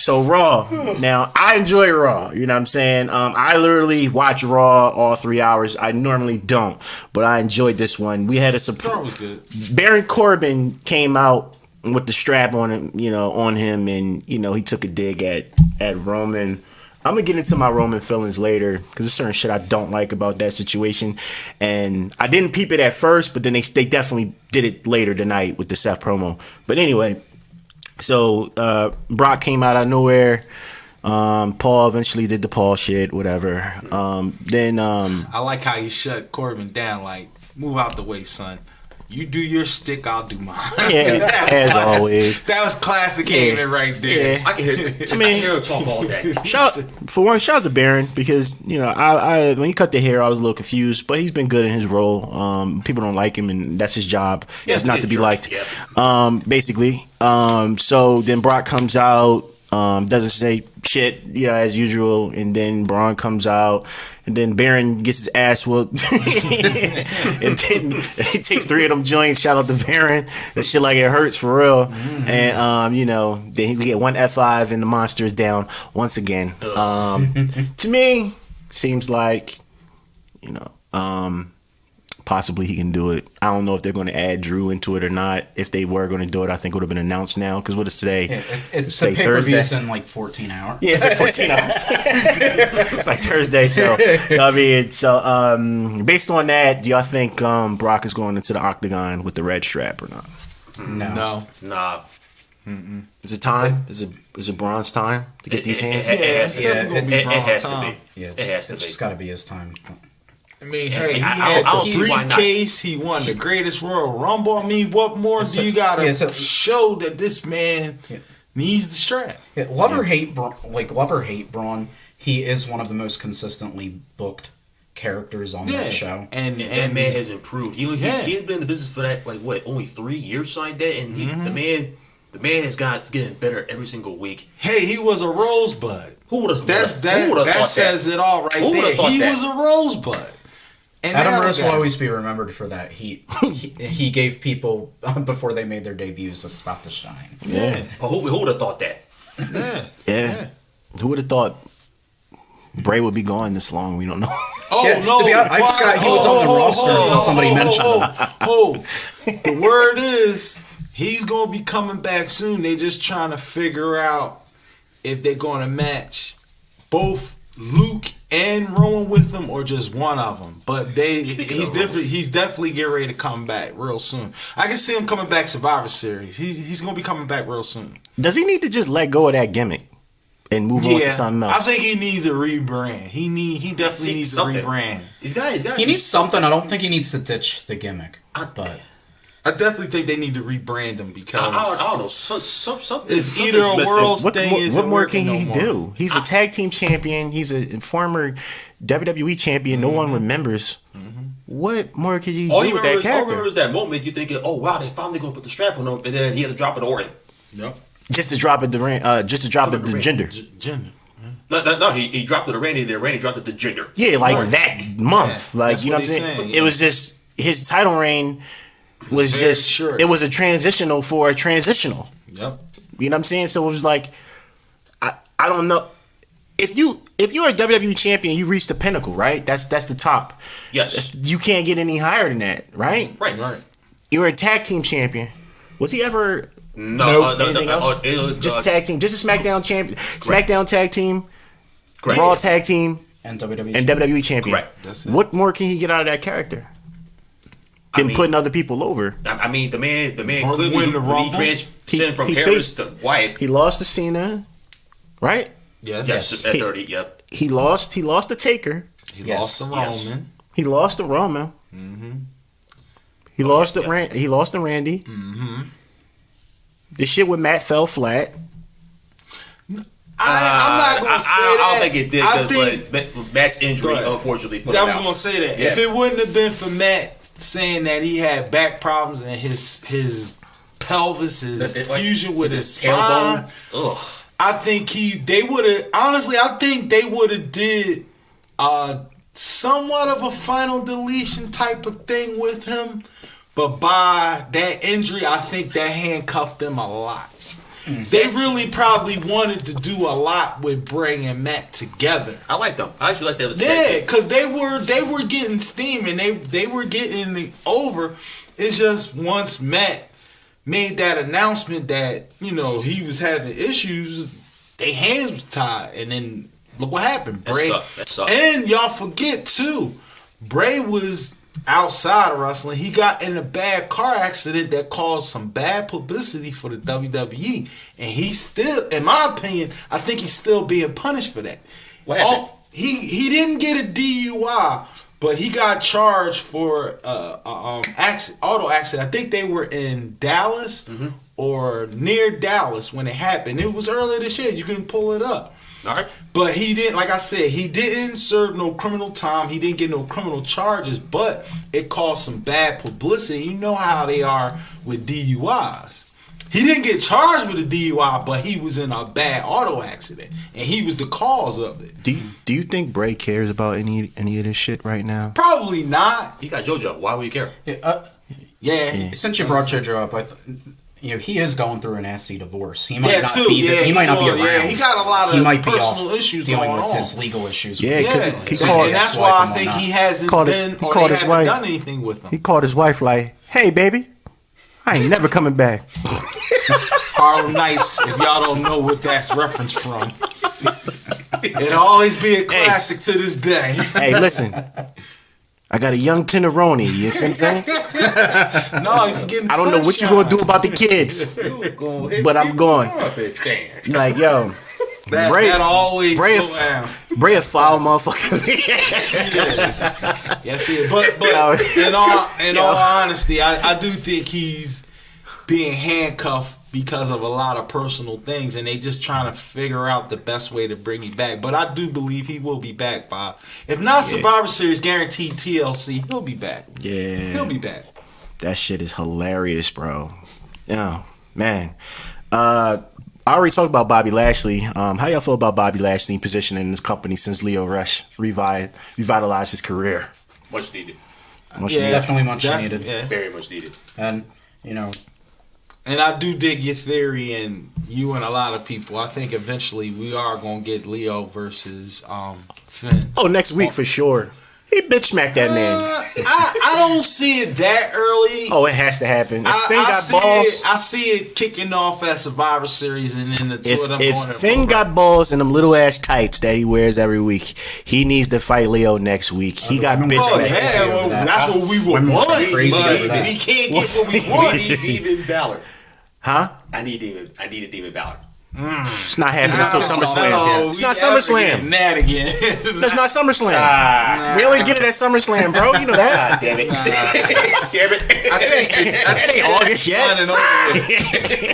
So Raw. Now I enjoy Raw. You know what I'm saying? I literally watch Raw all 3 hours. I normally don't, but I enjoyed this one. We had a surprise. Baron Corbin came out with the strap on him, on him, and he took a dig at Roman. I'm gonna get into my Roman feelings later because there's certain shit I don't like about that situation, and I didn't peep it at first, but then they definitely did it later tonight with the Seth promo. But anyway, so Brock came out of nowhere. Paul eventually did the Paul shit, whatever. Then I like how he shut Corbin down, like, move out the way, son. You do your stick, I'll do mine. Yeah, as always. That was classic Heyman right there. Yeah. I can hear him talk all day. Shout out to Baron because I when he cut the hair I was a little confused, but he's been good in his role. People don't like him, and that's his job. It's not to be liked. Yep. Basically. So then Brock comes out, doesn't say shit, as usual, and then Braun comes out, and then Baron gets his ass whooped, and then he takes 3 of them joints. Shout out to Baron. That shit like it hurts for real. Mm-hmm. And then we get one F5 and the monster is down once again. To me, seems like possibly he can do it. I don't know if they're going to add Drew into it or not. If they were going to do it, I think it would have been announced now. Because what is today? Yeah, it's the pay-per-view's in like 14 hours. Yeah, it's like 14 hours. It's like Thursday. So based on that, do y'all think Brock is going into the Octagon with the red strap or not? No. Nah. Mm-mm. Is it time? Is it Braun's time to get these hands? It has to be. Yeah, it has to be. It's got to be his time. I mean, hey, he had the briefcase. He won the greatest Royal Rumble. I mean, what more do you gotta show that this man needs the strap? Yeah, love or hate Braun, he is one of the most consistently booked characters on that show. And that man has improved. He has been in the business for that only 3 years like that, and the man has getting better every single week. Hey, he was a rosebud. Who would have thought that? Says it all right there. He was a rosebud. And Adam Rose will always be remembered for that. He gave people before they made their debuts a spot to shine. Yeah. Who would have thought that? Yeah. Who would have thought Bray would be gone this long? We don't know. To be honest, I forgot he was on the roster until somebody mentioned him. The word is he's gonna be coming back soon. They just trying to figure out if they're gonna match both Luke and Roman with them or just one of them. But he's definitely getting ready to come back real soon. I can see him coming back Survivor Series. He's gonna be coming back real soon. Does he need to just let go of that gimmick and move on to something else? I think he needs a rebrand. He definitely needs a rebrand. He needs something. I don't think he needs to ditch the gimmick. I definitely think they need to rebrand him because I don't know. Something. It's either a world's thing. What more can he do? He's a tag team champion. He's a former WWE champion. No one remembers. Mm-hmm. What more could you do with that character? All you remember is that moment you thinking, "Oh wow, they finally gonna put the strap on him," and then he had to drop it to Orton. Yep. Just to drop it to Gender. No, he dropped it to Randy. Then Randy dropped it to Gender. Yeah, like that month. Like, you know what I'm saying? It was just his title reign was just short. It was a transitional for a transitional. Yep. You know what I'm saying? So it was like I don't know. If you're a WWE champion, you reach the pinnacle, right? That's the top. Yes. You can't get any higher than that, right? Right. You're a tag team champion. Was he ever anything else? Just tag team, just a SmackDown champion, SmackDown tag team, Raw tag team, and WWE champion. Correct. What more can he get out of that character than putting other people over? I mean, the man clearly when he transcended from Harris to Wyatt. He lost to Cena, right? Yes. At 30. Yep. He lost to Taker. He lost to Roman. He lost to Roman. Mm-hmm. He lost to Randy. Mm-hmm. The shit with Matt fell flat. I'm not gonna say that. I don't think it did, but Matt's injury unfortunately put it out. I was gonna say that if it wouldn't have been for Matt saying that he had back problems and his pelvis, his fusion with his spine, I think they would have. Honestly, I think they would have did somewhat of a final deletion type of thing with him. But by that injury, I think that handcuffed them a lot. they really probably wanted to do a lot with Bray and Matt together. I like them. I actually like that. Yeah, because they were getting steam and they were getting it over. It's just once Matt made that announcement that he was having issues, their hands was tied, and then look what happened. Bray, that sucked. And y'all forget too, Bray was outside of wrestling. He got in a bad car accident that caused some bad publicity for the WWE, and he's still, in my opinion, I think he's still being punished for that. What happened? He didn't get a DUI, but he got charged for auto accident. I think they were in Dallas or near Dallas when it happened. It was earlier this year. You can pull it up. All right. But he didn't, like I said, he didn't serve no criminal time. He didn't get no criminal charges, but it caused some bad publicity. You know how they are with DUIs. He didn't get charged with a DUI, but he was in a bad auto accident, and he was the cause of it. Do you think Bray cares about any of this shit right now? Probably not. He got JoJo. Why would he care? Yeah. Since you brought JoJo up, he is going through a nasty divorce. He might not too. be. He might not be around. Yeah, he got a lot of personal issues dealing going with on. his legal issues. Yeah, and that's why I think he hasn't done anything with him. He called his wife like, "Hey, baby, I ain't never coming back." Harlem Nights, if y'all don't know what that's reference from. It'll always be a classic to this day. Hey, listen. I got a young tenderoni, you see what I'm saying? No, you're forgetting I don't know what you're going to do about the kids, but I'm going. Like, yo. That always Bray go down. Bray a foul motherfucker. Yes, he is. But in all honesty, I do think he's being handcuffed because of a lot of personal things, and they just trying to figure out the best way to bring him back. But I do believe he will be back by, if not Survivor Series, guaranteed TLC, he'll be back. Yeah. He'll be back. That shit is hilarious, bro. Yeah, man. I already talked about Bobby Lashley. How y'all feel about Bobby Lashley positioning in this company since Leo Rush revitalized his career? Much needed. Definitely much needed. Yeah. Very much needed. And, And I do dig your theory, and you and a lot of people. I think eventually we are going to get Leo versus Finn. Oh, next week for sure. He bitch smacked that man. I don't see it that early. Oh, it has to happen. If Finn got balls, I see it kicking off at Survivor Series, and then the two of them going. If Finn got balls in them little ass tights that he wears every week, he needs to fight Leo next week. He got bitch smacked. That's what we would want. But we can't get what we want. I need Demon Balor. Huh? I need a Demon Balor. It's not happening until SummerSlam. No, it's not SummerSlam. That again. That's not SummerSlam. We only get it at SummerSlam, bro. You know that. Damn it. Damn it. It ain't August yet.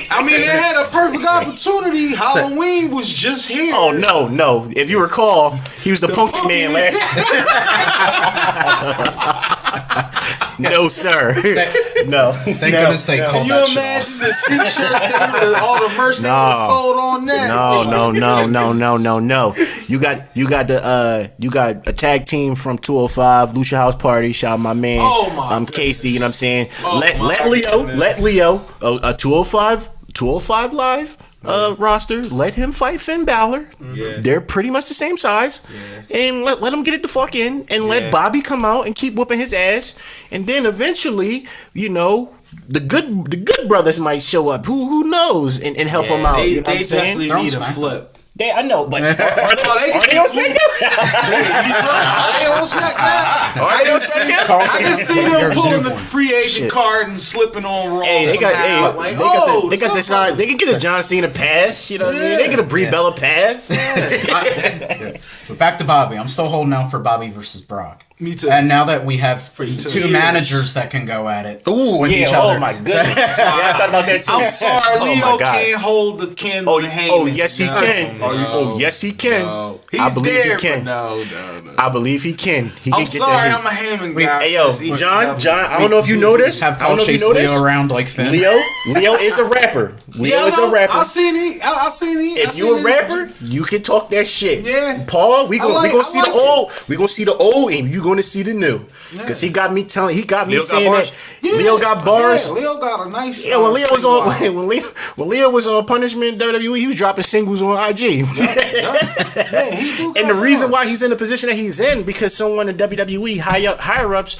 I mean, they had a perfect opportunity. Halloween was just here. Oh, no. If you recall, he was the Punky Man last No, sir. No. Thank goodness they called Can you imagine the t-shirts that with all the merch that was sold on that? No. You got a tag team from 205 Lucha House Party. Shout out my man, Casey. You know what I'm saying? Let Leo a 205 live roster. Let him fight Finn Balor. Yeah. They're pretty much the same size. Yeah. And let him get it the fuck in, and let Bobby come out and keep whooping his ass. And then eventually, the good brothers might show up. Who knows? And help him out. They definitely need a flip. Yeah, I know, but are they on SmackDown? Are they on SmackDown? I can see them pulling the free agent card and slipping on Raw. Hey, they got the sign. They can get a John Cena pass. You know what I mean? They get a Brie Bella pass. But back to Bobby. I'm still holding out for Bobby versus Brock. Me too. And now that we have two managers that can go at it. Ooh, each other. Oh my goodness. I thought about that too. I'm sorry, Leo can't hold the candle to Heyman. Oh, yes, he can. Yes, he can. No. I believe he can. No. I believe he can. I'm sorry, I'm a Heyman guy. Hey, yo, John, I don't know if you know this. I don't know if you know this. Leo around like Finn. Leo is a rapper. Leo is a rapper. I seen it. If you a rapper, you can talk that shit. Yeah. Paul, we gonna see the old, and you going to see the new because he got me saying bars? that Leo got bars. Yeah, Leo got a nice. Yeah, when Leo was on when Leo was on Punishment WWE, he was dropping singles on IG. Yeah, and the reason why he's in the position that he's in because someone in WWE higher ups,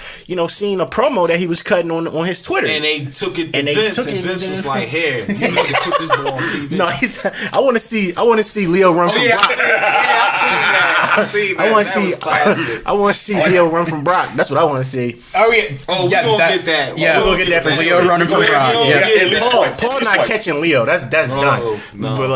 seen a promo that he was cutting on his Twitter, and they took it to Vince, and Vince was like, "Here, you need to put this boy on TV." No, I want to see Leo run from Brock. I seen that. I want to see Leo run from Brock. That's what I want to see. Oh yeah. We're gonna get that. Yeah, we're gonna get that for Leo running from Brock. Paul not catching Leo. That's done. No. But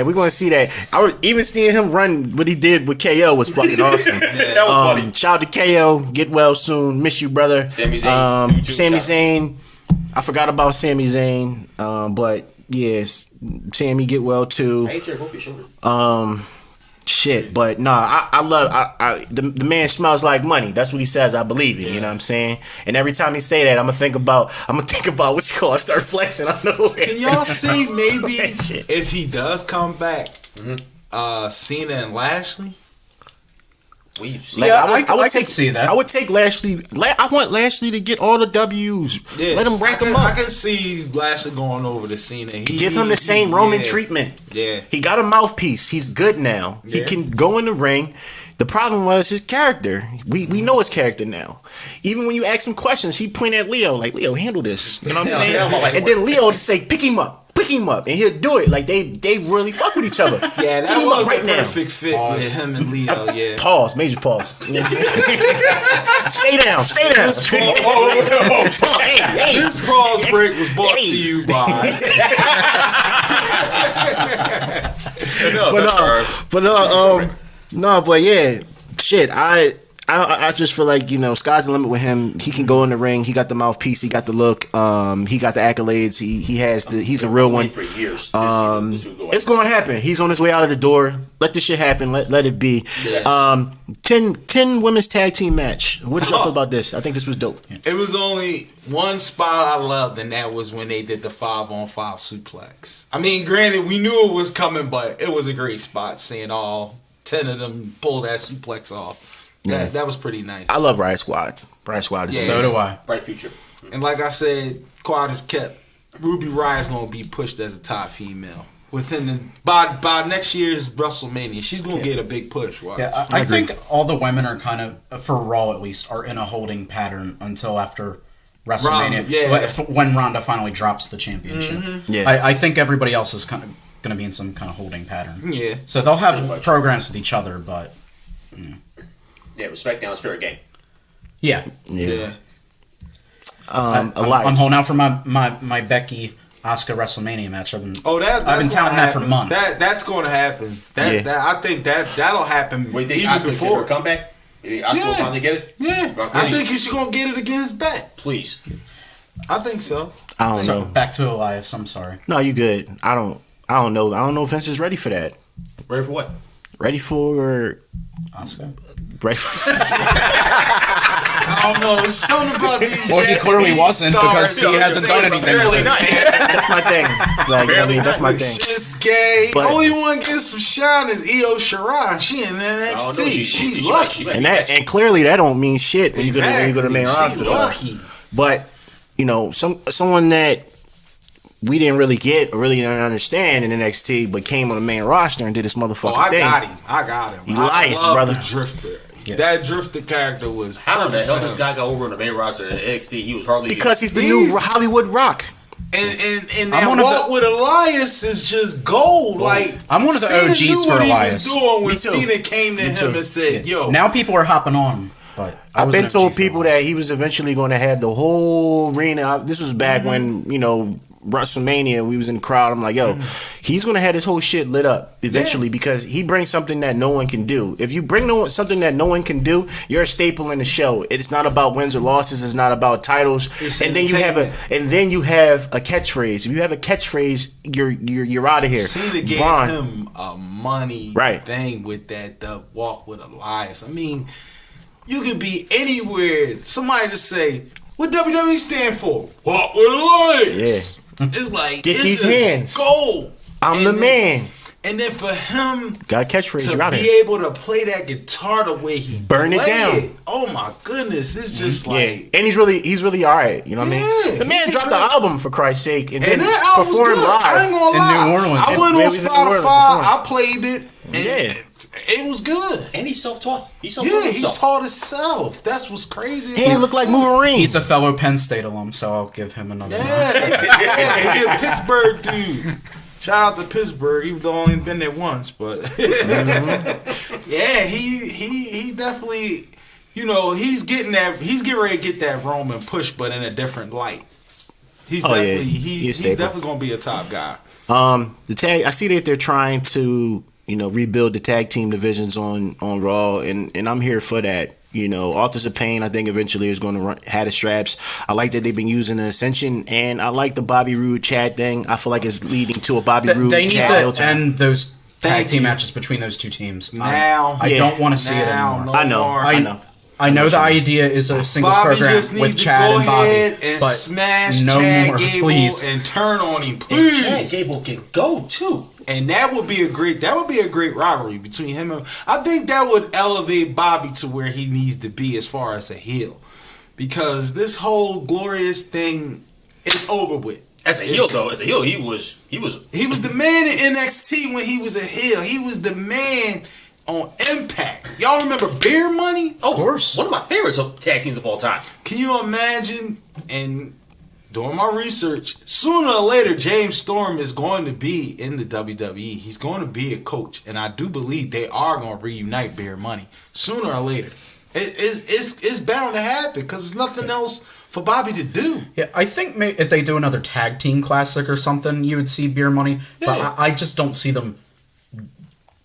we're gonna see that. I was even seeing him run what he did with KO was fucking awesome. That was funny. Shout out to KO. Get well soon. Miss you, brother. Sami Zayn. Sami Zayn. I forgot about Sami Zayn. But yes, Sammy get well too. I hate to hope your shoulder. Shit, but I love the man smells like money. That's what he says. I believe it. You know what I'm saying? And every time he say that, I'm gonna think about what you call. I start flexing. I know. Can y'all see maybe if he does come back, Cena and Lashley? I could see that. I would take Lashley. I want Lashley to get all the W's. Yeah, let him rack them up. I can see Lashley going over to Cena. Give him the same Roman treatment. Yeah, he got a mouthpiece. He's good now. Yeah. He can go in the ring. The problem was his character. We know his character now. Even when you ask him questions, he point at Leo like, Leo, handle this. You know what I'm saying? And then Leo would say, pick him up, and he'll do it. Like they really fuck with each other. Yeah, that was a perfect fit with him and Leo. Yeah. Pause. Major pause. Stay down. This pause break was brought to you by. But yeah, shit. I just feel like sky's the limit with him. He can go in the ring. He got the mouthpiece. He got the look. He got the accolades. He's a real one. For years. It's gonna happen. He's on his way out of the door. Let this shit happen. Let it be. Yes. 10 women's tag team match. What did y'all feel about this? I think this was dope. It was only one spot I loved, and that was when they did the 5-on-5 suplex. I mean, granted, we knew it was coming, but it was a great spot seeing all 10 of them pull that suplex off. That was pretty nice. I love Riot Squad. Riot Squad is so do I. Bright future. And like I said, Quad has kept Ruby Riot's gonna be pushed as a top female by next year's WrestleMania. She's gonna get a big push. Watch. Yeah, I think all the women are kind of, for Raw at least, are in a holding pattern until after WrestleMania. When Ronda finally drops the championship. Mm-hmm. Yeah, I think everybody else is kind of going to be in some kind of holding pattern. Yeah. So they'll have programs with each other, but. Yeah, but Smackdown is fair game. Yeah. I'm holding out for my Becky Asuka WrestleMania match. I've been touting that for months. That's going to happen. I think that'll happen. Wait, did even Asuka before get her comeback? Did Asuka finally get it? Yeah, I think she's going to get it against Beck. Please. I think so. I don't know. Back to Elias. I'm sorry. No, you good. I don't know. I don't know if Vince is ready for that. Ready for what? Ready for Asuka. Ready for I don't know. Something about these. Well, he clearly wasn't because he hasn't done anything. That's my thing. That's my thing. Shinsuke. Only one getting some shine is Io Shirai. She in NXT. She lucky. And clearly that don't mean shit when you go to the main roster. She's lucky. But someone that we didn't really get or really didn't understand in NXT, but came on the main roster and did this motherfucking thing. I got him. Elias, brother. The Drifter. Yeah. That Drifter character was how the hell this guy got over on the main roster at NXT? He was hardly because he's the new Hollywood Rock. And that walk with Elias is just gold. Like I'm one of the OGs for Elias. He was doing when Cena came to him and said, "Yo." Now people are hopping on. But I've been told people that he was eventually going to have the whole arena. This was back when WrestleMania. We was in the crowd. I'm like, yo, he's going to have this whole shit lit up eventually because he brings something that no one can do. If you bring something that no one can do, you're a staple in the show. It's not about wins or losses. It's not about titles. And then you have a catchphrase. If you have a catchphrase, you're out of here. Cena gave him a money thing with that the walk with Elias. I mean. You could be anywhere. Somebody just say, what WWE stand for? Walk with Elias. Yeah. It's like, get these hands. Gold. I'm the man. And then for him got a catchphrase to be able to play that guitar the way he burn it down. Oh my goodness, it's just like, and he's really all right. You know what I mean? The man dropped the album for Christ's sake, and then performed live. I ain't gonna lie. In New Orleans. I went on Spotify. I played it. And it was good. And he self-taught. He taught himself. That's what's crazy. He looked like Wolverine. He's a fellow Penn State alum, so I'll give him another one. He a Pittsburgh dude. Shout out to Pittsburgh. He's only been there once, but yeah, he definitely, he's getting ready to get that Roman push, but in a different light. He's definitely gonna be a top guy. The tag, I see that they're trying to rebuild the tag team divisions on Raw, and I'm here for that. Authors of Pain, I think eventually is going to have the straps. I like that they've been using the Ascension, and I like the Bobby Roode Chad thing. I feel like it's leading to a Bobby Roode. They need to end those tag team matches between those two teams. Now, I don't want to see it anymore. I know the idea is a singles Bobby program just with Chad and Bobby, and but smash no Chad more, Gable please. And turn on him, please. And Chad Gable can go too. And that would be a great rivalry between him and I think that would elevate Bobby to where he needs to be as far as a heel. Because this whole glorious thing is over with. As a heel, he was the man in NXT when he was a heel. He was the man on Impact. Y'all remember Beer Money? Oh, of course. One of my favorites of tag teams of all time. Can you imagine? And doing my research, sooner or later, James Storm is going to be in the WWE. He's going to be a coach, and I do believe they are going to reunite Beer Money sooner or later. It's bound to happen because there's nothing else for Bobby to do. Yeah, I think if they do another tag team classic or something, you would see Beer Money, but I just don't see them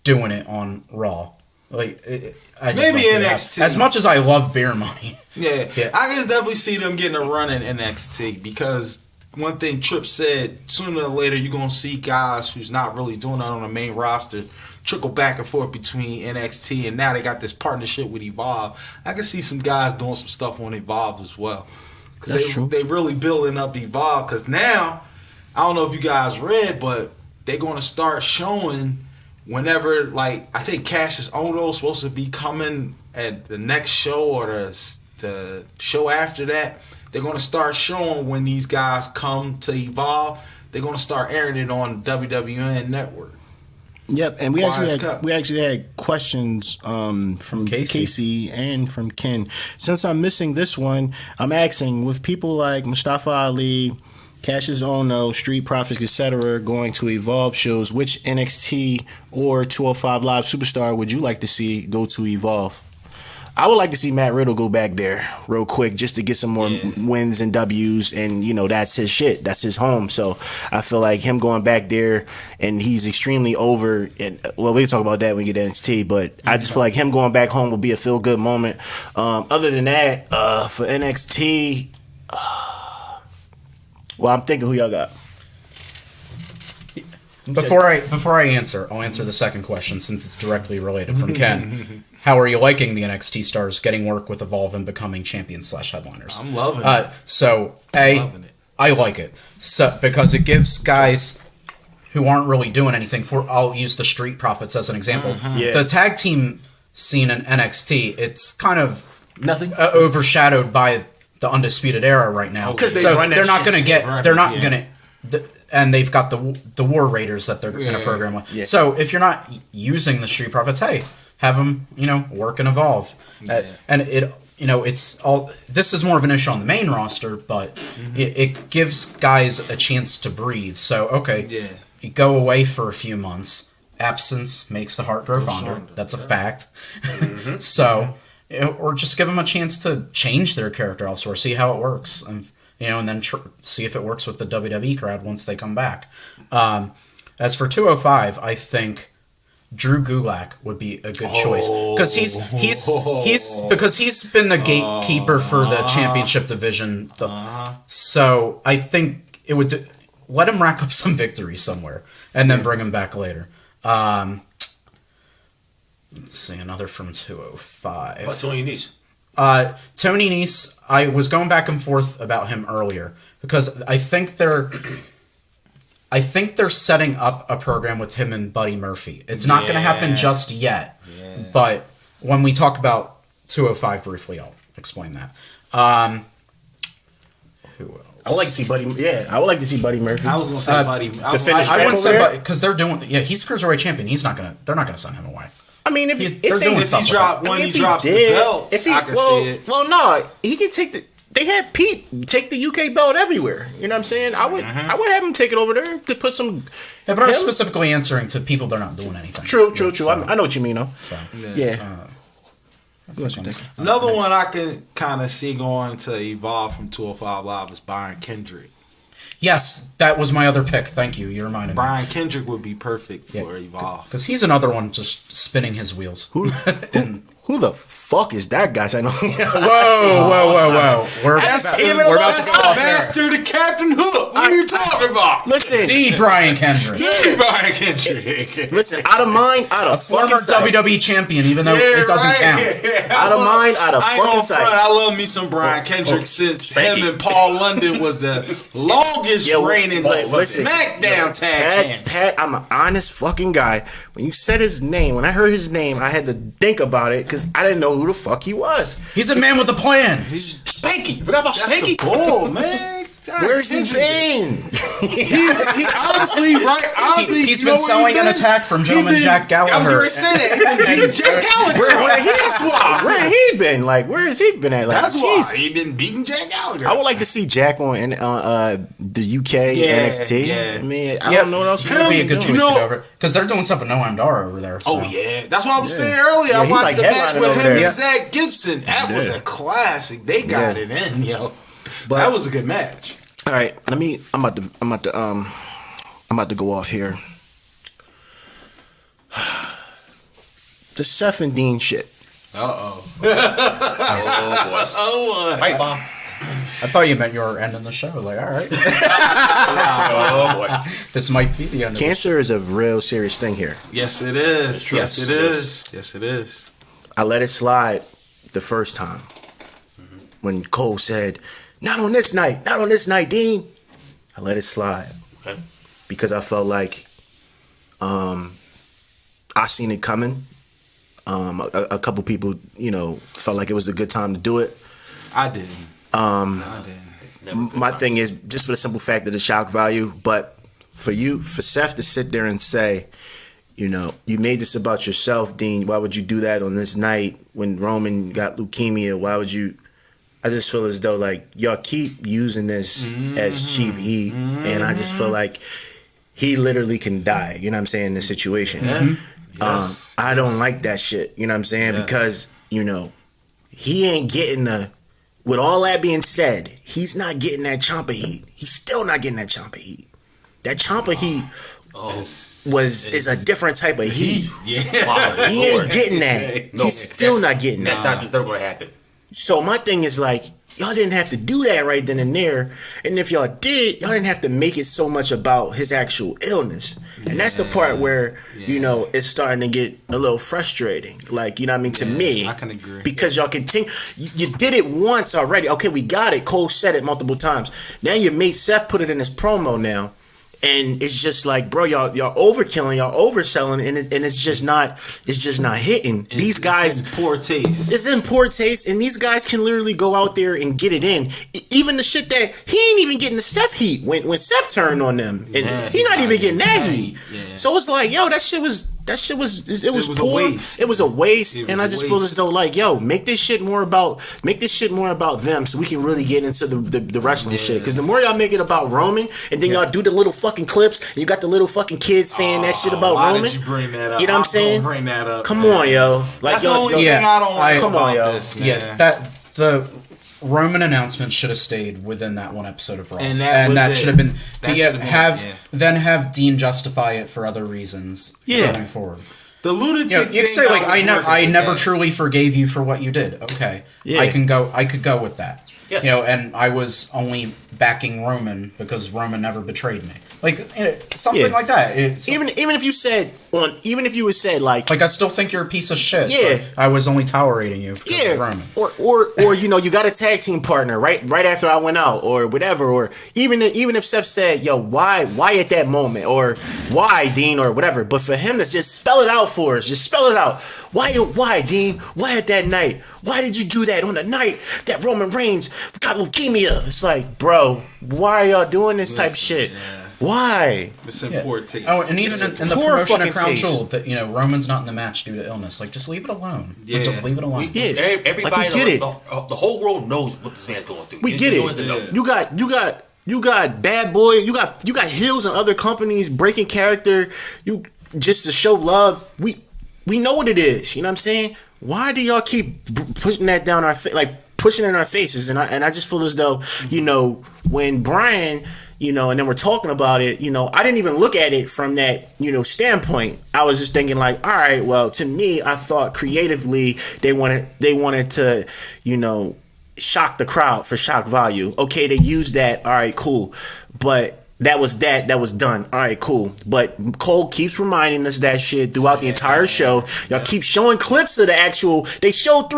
doing it on Raw. Like, maybe NXT. As much as I love Beer Money. Yeah, I can definitely see them getting a run in NXT because one thing Tripp said, sooner or later you're going to see guys who's not really doing that on the main roster trickle back and forth between NXT, and now they got this partnership with Evolve. I can see some guys doing some stuff on Evolve as well. Because they really building up Evolve, because now, I don't know if you guys read, but they're going to start showing whenever, like, I think Cassius Ohno is supposed to be coming at the next show or the show after that. They're going to start showing when these guys come to Evolve. They're going to start airing it on WWN Network. Yep, and we actually had questions from Casey and from Ken. Since I'm missing this one, I'm asking, with people like Mustafa Ali, Cassius Ohno, Street Profits, etc., going to Evolve shows, which NXT or 205 Live superstar would you like to see go to Evolve? I would like to see Matt Riddle go back there real quick just to get some more wins and W's, and that's his shit. That's his home. So I feel like him going back there, and he's extremely over. And well, we'll talk about that when we get to NXT, but I just feel like him going back home will be a feel good moment. Other than that, for NXT, well, I'm thinking who y'all got. Before I answer, I'll answer the second question since it's directly related from Ken. How are you liking the NXT stars getting work with Evolve and becoming champions/headliners? I'm loving it. So, I like it. So because it gives guys who aren't really doing anything I'll use the Street Profits as an example. The tag team scene in NXT, it's kind of nothing overshadowed by the Undisputed Era right now. Because they're not going to get. They're not going to. And they've got the War Raiders that they're going to program with. Yeah. So if you're not using the Street Profits, hey, have them, work and Evolve. And it, it's all. This is more of an issue on the main roster, but it gives guys a chance to breathe. So you go away for a few months. Absence makes the heart grow fonder. That's a fact. So, or just give them a chance to change their character elsewhere, see how it works, and then see if it works with the WWE crowd once they come back. As for 205, I think Drew Gulak would be a good choice because he's been the gatekeeper for the championship division. So I think it would let him rack up some victories somewhere and then bring him back later. Let's see, another from 205. What, Tony Nese? Tony Nese, I was going back and forth about him earlier because I think I think they're setting up a program with him and Buddy Murphy. It's not going to happen just yet, but when we talk about 205 briefly, I'll explain that. Who else? I would like to see Buddy. Yeah, I would like to see Buddy Murphy. I was gonna say Buddy. I wouldn't say Buddy because they're doing. Yeah, he's cruiserweight champion. They're not gonna send him away. I mean, if he drops the belt, I can see it. Well, no, he can take the. They had Pete take the UK belt everywhere. You know what I'm saying? I would have him take it over there to put some. Yeah, but I'm specifically answering to people they're not doing anything. True. So, I know what you mean, though. So, yeah. Another one I can kind of see going to evolve from 205 Live is Brian Kendrick. Yes, that was my other pick. Thank you. You reminded me. Brian Kendrick would be perfect for Evolve. Because he's another one just spinning his wheels. Who the fuck is that guy? I know. Whoa. We're about to go off Master the Captain Hook. What are you talking about? Listen. The Brian Kendrick. Brian Kendrick. Listen, out of mind, out of fucking sight. Former WWE champion, even though it doesn't count. Out of mind, out of fucking sight. I love me some Brian Kendrick since him and Paul London was the longest reigning Smackdown tag champ. Pat, I'm an honest fucking guy. When you said his name, when I heard his name, I had to think about it because I didn't know who the fuck he was. He's a man with a plan. He's Spanky. Forgot about Spanky. Oh man. Where's he been? he honestly, he's been selling an attack from Gentleman Jack Gallagher. I was going to say that. He's been beating Jack Gallagher. That's why. Where he been? Like, where has he been at? Like, that's why he been beating Jack Gallagher. I would like to see Jack on the UK NXT. Yeah. I mean, I don't know what else he's gonna be a good choice to go over because they're doing something no Amdara over there. So. Oh yeah, that's what I was saying earlier. I watched the match with him and Zach Gibson. That was a classic. They got it in, yo. But that was a good match. All right, I'm about to go off here. The Seth and Dean shit. Oh boy. Right, bomb. I thought you meant you were ending the show. Like, all right. Oh boy. This might be the end. Cancer is a real serious thing here. Yes, it is. Yes, it is. Yes, it is. I let it slide the first time when Cole said, Not on this night, Dean. I let it slide because I felt like I seen it coming. A couple people, felt like it was a good time to do it. I didn't. My thing is just for the simple fact of the shock value, but for Seth to sit there and say, you made this about yourself, Dean. Why would you do that on this night when Roman got leukemia? Why would you? I just feel as though like y'all keep using this as cheap heat, and I just feel like he literally can die. You know what I'm saying? In this situation, yes. I don't like that shit. You know what I'm saying? Yeah. Because he ain't getting the. With all that being said, he's not getting that Ciampa heat. He's still not getting that Ciampa heat. That Ciampa heat is a different type of heat. Yeah, he ain't getting that. No, he's still not getting that. That's not just never going to happen. So my thing is like, y'all didn't have to do that right then and there. And if y'all did, y'all didn't have to make it so much about his actual illness. And that's the part where, it's starting to get a little frustrating. Like, you know what I mean? To me. I can agree. Because y'all continue. You did it once already. Okay, we got it. Cole said it multiple times. Now your mate Seth put it in his promo now. And it's just like, bro, y'all overkilling, y'all overselling, and it's just not hitting. These guys, it's in poor taste. It's in poor taste, and these guys can literally go out there and get it in. Even the shit that he ain't even getting the Seth heat when Seth turned on them, and he not even getting that heat. Yeah. So it's like, yo, that shit was poor. A waste. It was a waste, and I just feel as though like, yo, make this shit more about them, so we can really get into the wrestling shit. Because the more y'all make it about Roman, and then y'all do the little fucking clips, and you got the little fucking kids saying that shit about Roman. Did you bring that up? You know what I'm saying? Bring that up. Come on, yo. Like, that's the only thing I don't like about this, man. Yeah, the Roman announcement should have stayed within that one episode of Raw, and that should have been. Then have Dean justify it for other reasons going forward. The lunatic. You can say like, I never truly forgave you for what you did. Okay, I could go with that. Yes. You know, and I was only backing Roman because Roman never betrayed me. Like something like that. Even if you said like I still think you're a piece of shit. Yeah, but I was only tolerating you because of Roman. Or you got a tag team partner right after I went out or whatever. Or even if Seth said, yo, why at that moment, or why Dean, or whatever. But for him to just spell it out for us, just spell it out. Why Dean? Why at that night? Why did you do that on the night that Roman Reigns got leukemia? It's like, bro, why are y'all doing this type of shit? Yeah. Why? It's in poor taste. Oh, and even in the promotion of Crown Jewel, that Roman's not in the match due to illness. Like, just leave it alone. Yeah. Like, just leave it alone. Everybody, we get it. The whole world knows what this man's going through. We get it. You got bad boy. You got heels in other companies breaking character. You just to show love. We know what it is. You know what I'm saying? Why do y'all keep pushing that down our pushing it in our faces? And I just feel as though when Brian. And then we're talking about it, I didn't even look at it from that, standpoint. I was just thinking like, all right, well, to me, I thought creatively they wanted to, shock the crowd for shock value. Okay, they used that. All right, cool. But that was done. All right, cool. But Cole keeps reminding us that shit throughout the entire show. Y'all keep showing clips of the actual, they showed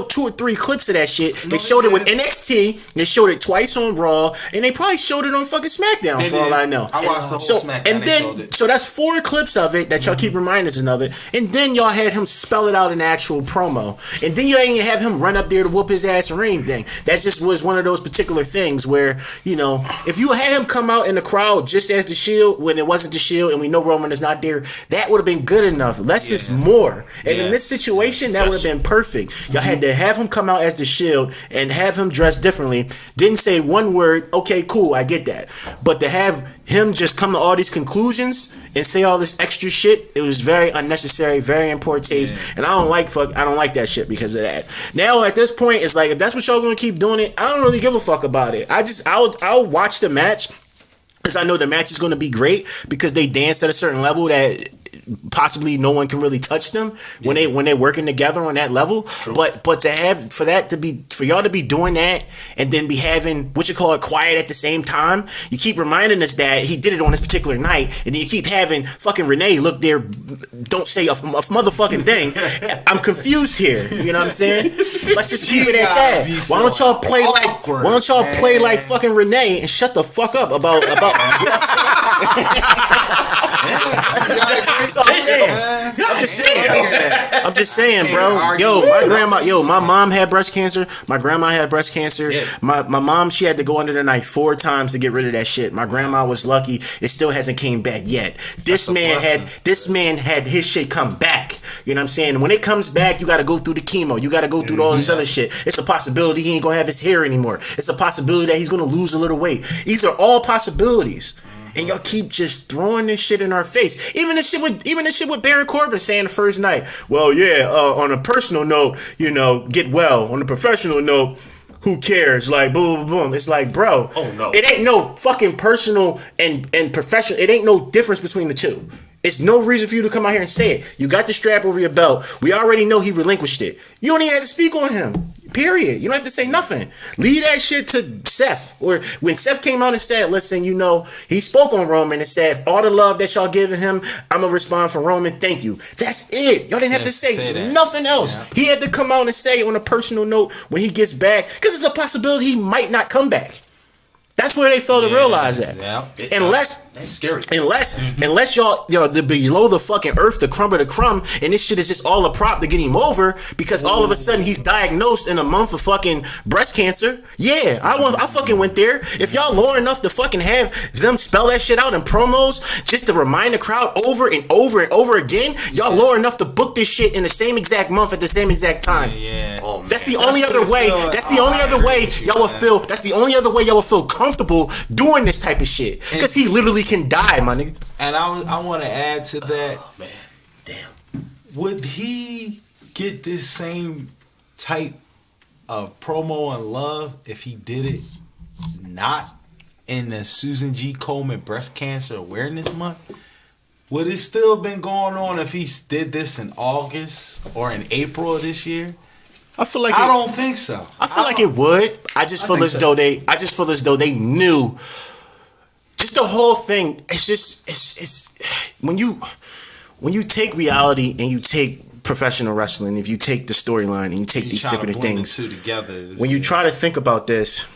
2 or 3 clips of that shit. They showed it with NXT. They showed it twice on Raw, and they probably showed it on fucking SmackDown for all I know. I watched the whole SmackDown. And then, so that's 4 clips of it that y'all keep reminding us of it. And then y'all had him spell it out in actual promo. And then you didn't even have him run up there to whoop his ass or anything. That just was one of those particular things where, if you had him come out in the crowd just as the Shield when it wasn't the Shield and we know Roman is not there, that would have been good enough. Less is more. And in this situation, that would have been perfect. Y'all had to have him come out as the Shield and have him dress differently. Didn't say one word. Okay, cool, I get that. But to have him just come to all these conclusions and say all this extra shit, it was very unnecessary, very in poor taste, and I don't like that shit because of that. Now at this point, it's like if that's what y'all gonna keep doing it, I don't really give a fuck about it. I'll watch the match because I know the match is gonna be great because they dance at a certain level that possibly no one can really touch them when they're working together on that level. True. But for y'all to be doing that and then be having quiet at the same time. You keep reminding us that he did it on this particular night, and then you keep having fucking Renee look there, don't say a motherfucking thing. I'm confused here. You know what I'm saying? Let's just keep it at that. Why don't y'all play like fucking Renee and shut the fuck up about you know what I'm just saying, bro. My mom had breast cancer. My grandma had breast cancer. Yeah. My mom, she had to go under the knife 4 times to get rid of that shit. My grandma was lucky. It still hasn't came back yet. This man had his shit come back. You know what I'm saying? When it comes back, you got to go through the chemo. You got to go through all this other shit. It's a possibility he ain't gonna have his hair anymore. It's a possibility that he's gonna lose a little weight. These are all possibilities. And y'all keep just throwing this shit in our face. Even the shit with Baron Corbin saying the first night. Well, yeah, on a personal note, get well. On a professional note, who cares? Like, boom, boom, boom. It's like, bro. Oh, no. It ain't no fucking personal and professional. It ain't no difference between the two. It's no reason for you to come out here and say it. You got the strap over your belt. We already know he relinquished it. You don't even have to speak on him. Period. You don't have to say nothing. Leave that shit to Seth. Or when Seth came out and said, listen, he spoke on Roman and said, all the love that y'all giving him, I'm going to respond for Roman. Thank you. That's it. Y'all didn't have to say nothing else. Yeah. He had to come out and say on a personal note when he gets back, because it's a possibility he might not come back. That's where they fail to realize that. Yeah. That's scary. Unless y'all below the fucking earth, the crumb of the crumb, and this shit is just all a prop to get him over because all of a sudden he's diagnosed in a month of fucking breast cancer. Yeah, I fucking went there. If y'all low enough to fucking have them spell that shit out in promos just to remind the crowd over and over and over again, y'all low enough to book this shit in the same exact month at the same exact time. Yeah. Oh, that's the only other way. That's the only other way y'all will feel. That's the only other way y'all will feel comfortable doing this type of shit because he literally can die, my nigga. And I want to add to that. Oh, man, damn. Would he get this same type of promo and love if he did it not in the Susan G. Komen Breast Cancer Awareness Month? Would it still been going on if he did this in August or in April of this year? I feel like I don't think so. I feel like it would. I just feel as though they knew. Just the whole thing. It's when you take reality and you take professional wrestling, if you take the storyline and you take these different things together, when you try to think about this,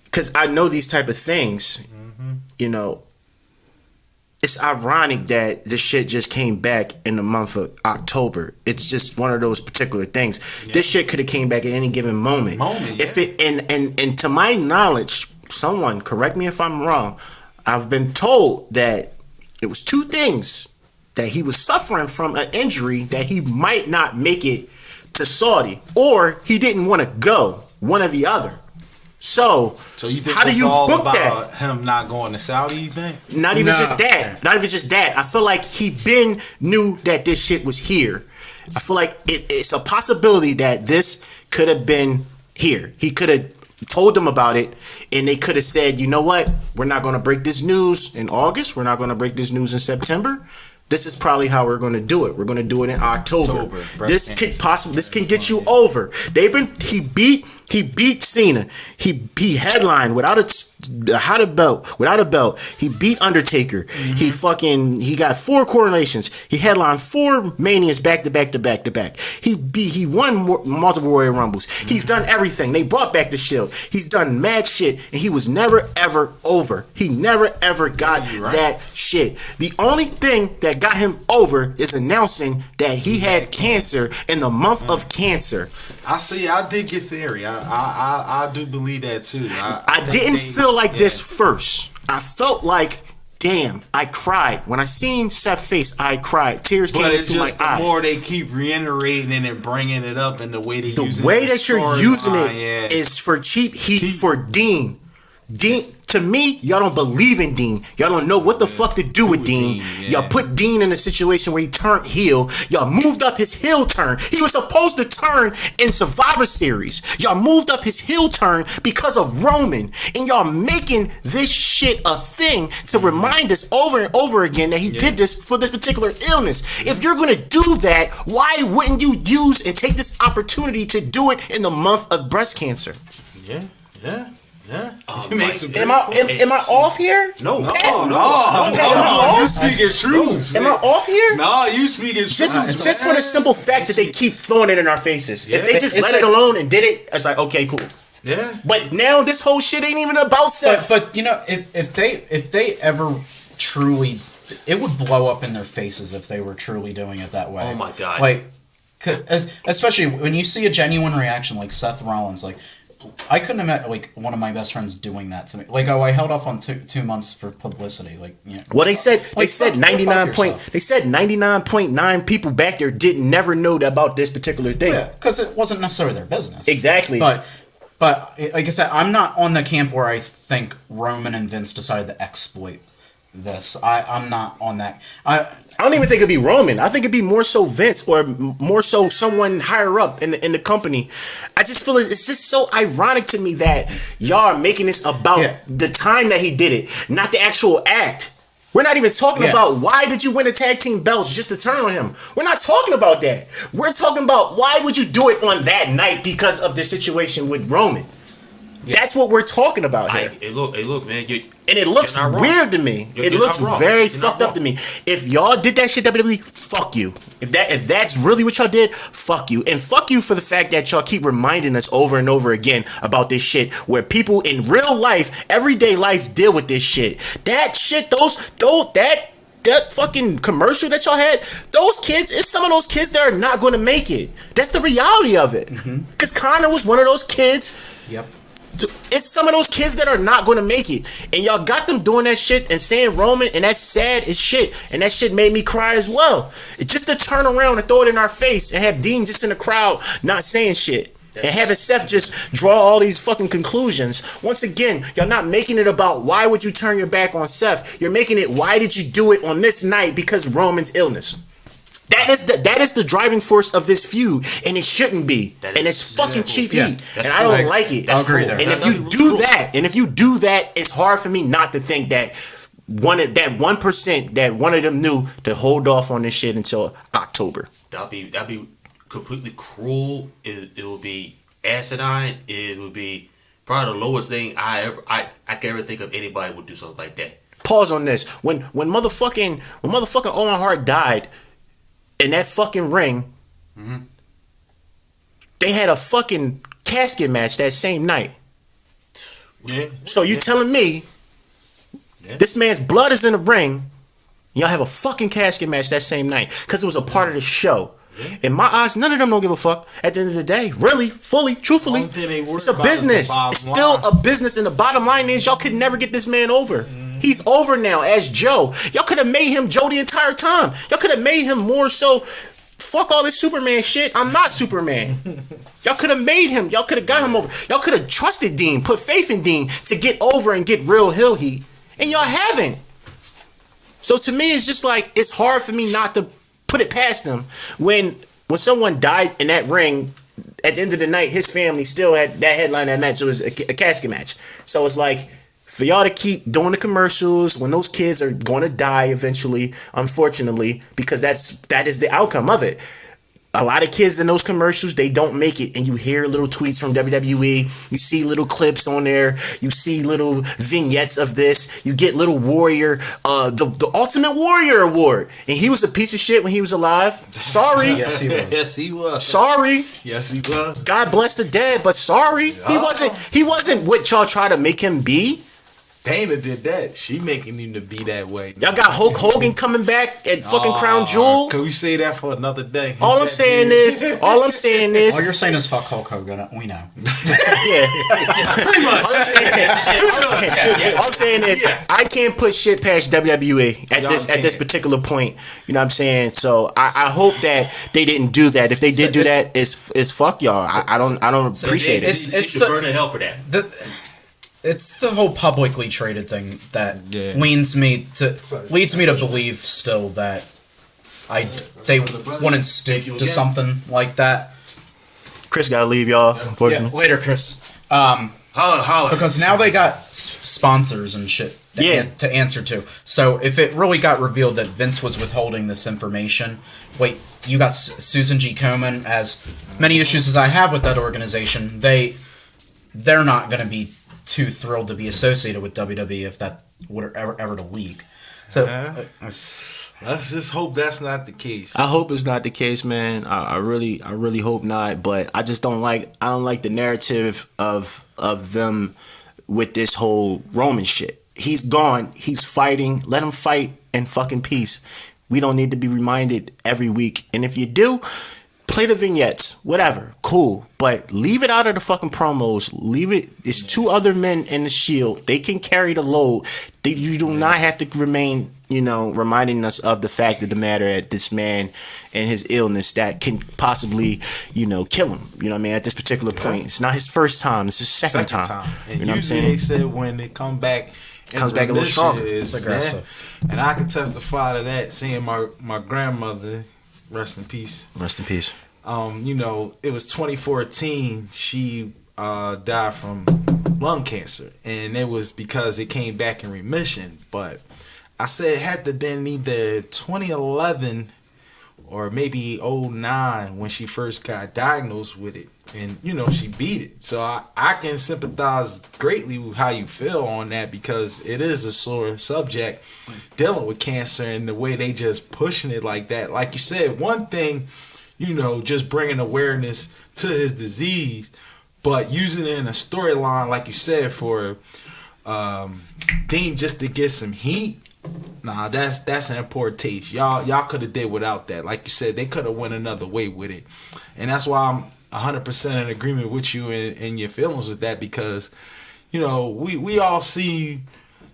because I know these type of things, you know, it's ironic that this shit just came back in the month of October. It's just one of those particular things. Yeah. This shit could have came back at any given moment. If it and to my knowledge, someone correct me if I'm wrong, I've been told that it was two things, that he was suffering from an injury that he might not make it to Saudi, or he didn't want to go, one or the other. So you think how do you all book about that? Him not going to Saudi, you think? Not even just that. I feel like he knew that this shit was here. I feel like it's a possibility that this could have been here. He could have told them about it, and they could have said, you know what, we're not going to break this news in August. We're not going to break this news in September. This is probably how we're going to do it. We're going to do it in October. This can get you over. He beat Cena. He headlined without a belt. He beat Undertaker. He got 4 coronations. He headlined 4 Manias back to back. He won multiple Royal Rumbles. He's done everything. They brought back the Shield. He's done mad shit, and he was never ever over. He never ever got that shit. The only thing that got him over is announcing that he had cancer in the month of cancer. I did get theory. I do believe that too. I didn't feel like this first. I felt like, damn, I cried. When I seen Seth's face, I cried. Tears came into my eyes. The more they keep reiterating it and bringing it up, and the way they use it. The way that you're using it is for cheap heat for Dean. To me, y'all don't believe in Dean. Y'all don't know what the fuck to do with Dean. Y'all put Dean in a situation where he turned heel. Y'all moved up his heel turn. He was supposed to turn in Survivor Series. Y'all moved up his heel turn because of Roman. And y'all making this shit a thing to remind us over and over again that he did this for this particular illness. If you're going to do that, why wouldn't you use and take this opportunity to do it in the month of breast cancer? Yeah. Am I off here? No. You speaking truth. Am I off here? No, you speaking truth. Just for the simple fact that they keep throwing it in our faces. If they just let it alone and did it, it's like, okay, cool. Yeah. But now this whole shit ain't even about Seth. But you know, if they ever truly, it would blow up in their faces if they were truly doing it that way. Oh my god! Like, especially when you see a genuine reaction like Seth Rollins, like. I couldn't imagine like one of my best friends doing that to me. Like, I held off on 2 months for publicity. Like, you know. Well, they said 99.9 people back there didn't never know about this particular thing. Yeah, because it wasn't necessarily their business. Exactly. But like I said, I'm not on the camp where I think Roman and Vince decided to exploit this. I'm not on that. I don't even think it'd be Roman. I think it'd be more so Vince or more so someone higher up in the company. I just feel it's just so ironic to me that y'all are making this about the time that he did it, not the actual act. We're not even talking about why did you win the tag team belts just to turn on him. We're not talking about that. We're talking about why would you do it on that night because of the situation with Roman. Yeah. That's what we're talking about here. Look, man. And it looks weird to me. It looks very fucked up to me. If y'all did that shit, WWE, fuck you. If that's really what y'all did, fuck you. And fuck you for the fact that y'all keep reminding us over and over again about this shit where people in real life, everyday life, deal with this shit. That shit, that fucking commercial that y'all had, those kids, it's some of those kids that are not going to make it. That's the reality of it. Because Connor was one of those kids. Yep. It's some of those kids that are not going to make it. And y'all got them doing that shit and saying Roman, and that's sad as shit. And that shit made me cry as well. It's just to turn around and throw it in our face and have Dean just in the crowd not saying shit. And having Seth just draw all these fucking conclusions. Once again, y'all not making it about why would you turn your back on Seth. You're making it why did you do it on this night because of Roman's illness. That is the driving force of this feud, and it shouldn't be. And it's fucking cheap heat, and I don't like it. I'll agree there. And if you do that, it's hard for me not to think that 1% that one of them knew to hold off on this shit until October. That'd be completely cruel. It would be asinine. It would be probably the lowest thing I can ever think of anybody would do something like that. Pause on this. When motherfucking Owen Hart died in that fucking ring, they had a fucking casket match that same night. Yeah. So you telling me this man's blood is in the ring, y'all have a fucking casket match that same night because it was a part of the show. In my eyes, none of them don't give a fuck at the end of the day. Really, fully, truthfully, it's a business. It's still a business, and the bottom line is y'all could never get this man over. He's over now as Joe. Y'all could have made him Joe the entire time. Y'all could have made him more so. Fuck all this Superman shit. I'm not Superman. Y'all could have made him. Y'all could have got him over. Y'all could have trusted Dean, put faith in Dean to get over and get real heel heat. And y'all haven't. So to me, it's just like, it's hard for me not to put it past them. When someone died in that ring, at the end of the night, his family still had that headline that match. It was a casket match. So it's like, for y'all to keep doing the commercials when those kids are going to die eventually, unfortunately, because that is the outcome of it. A lot of kids in those commercials, they don't make it, and you hear little tweets from WWE, you see little clips on there, you see little vignettes of this, you get little Warrior, the Ultimate Warrior Award, and he was a piece of shit when he was alive. Sorry. Yes, he was. Yes, he was. Sorry. Yes, he was. God bless the dead, but sorry. He wasn't what y'all try to make him be. Dana did that. She making him to be that way. Y'all got Hulk Hogan coming back at fucking Crown Jewel. Can we say that for another day? All I'm saying is. All you're saying is fuck Hulk Hogan. We know. Yeah. Pretty much. All I'm saying is I can't put shit past WWE at this particular point. You know what I'm saying? So I hope that they didn't do that. If they did do that, it's fuck y'all. I don't appreciate it. It's the burn in hell for that. It's the whole publicly traded thing that leads me to believe still that they wouldn't stick to something like that. Chris gotta leave, y'all. Unfortunately, yeah, later, Chris. Holla. Because now they got sponsors and shit to answer to. So if it really got revealed that Vince was withholding this information, wait, you got Susan G. Komen. As many issues as I have with that organization, they're not going to be too thrilled to be associated with WWE if that would ever to leak. So let's just hope that's not the case. I hope it's not the case, man. I really hope not. But I just don't like the narrative of them with this whole Roman shit. He's gone. He's fighting. Let him fight in fucking peace. We don't need to be reminded every week. And if you do, play the vignettes, whatever, cool. But leave it out of the fucking promos. Leave it. It's two other men in the Shield. They can carry the load. You do not have to remain, reminding us of the fact of the matter at this man and his illness that can possibly, kill him. You know what I mean? At this particular point, it's not his first time. It's his second time. And you know what I'm saying? They said when they come back, a little stronger. It's aggressive. And I can testify to that. Seeing my grandmother. Rest in peace. Rest in peace. It was 2014. She died from lung cancer, and it was because it came back in remission. But I said it had to been either 2011 or maybe 2009 when she first got diagnosed with it, and she beat it. So I can sympathize greatly with how you feel on that, because it is a sore subject dealing with cancer and the way they just pushing it like that. Like you said, one thing, just bringing awareness to his disease, but using it in a storyline, like you said, for Dean just to get some heat. Nah, that's an important taste. Y'all could have did without that. Like you said, they could have went another way with it, and that's why I'm 100% in agreement with you and your feelings with that, because we all see.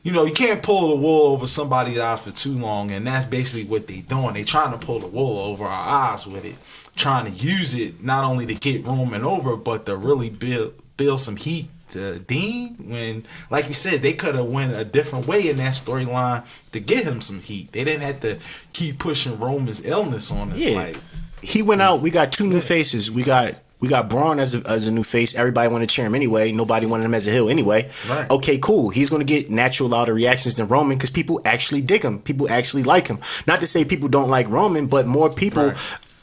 You can't pull the wool over somebody's eyes for too long, and that's basically what they doing. They trying to pull the wool over our eyes with it, trying to use it not only to get Roman over, but to really build some heat to Dean. When, like you said, they could have went a different way in that storyline to get him some heat. They didn't have to keep pushing Roman's illness on us. Yeah. He went out. We got two new faces. We got Braun as a new face. Everybody wanted to cheer him anyway. Nobody wanted him as a heel anyway. Right. Okay, cool. He's going to get natural louder reactions than Roman because people actually dig him. People actually like him. Not to say people don't like Roman, but more people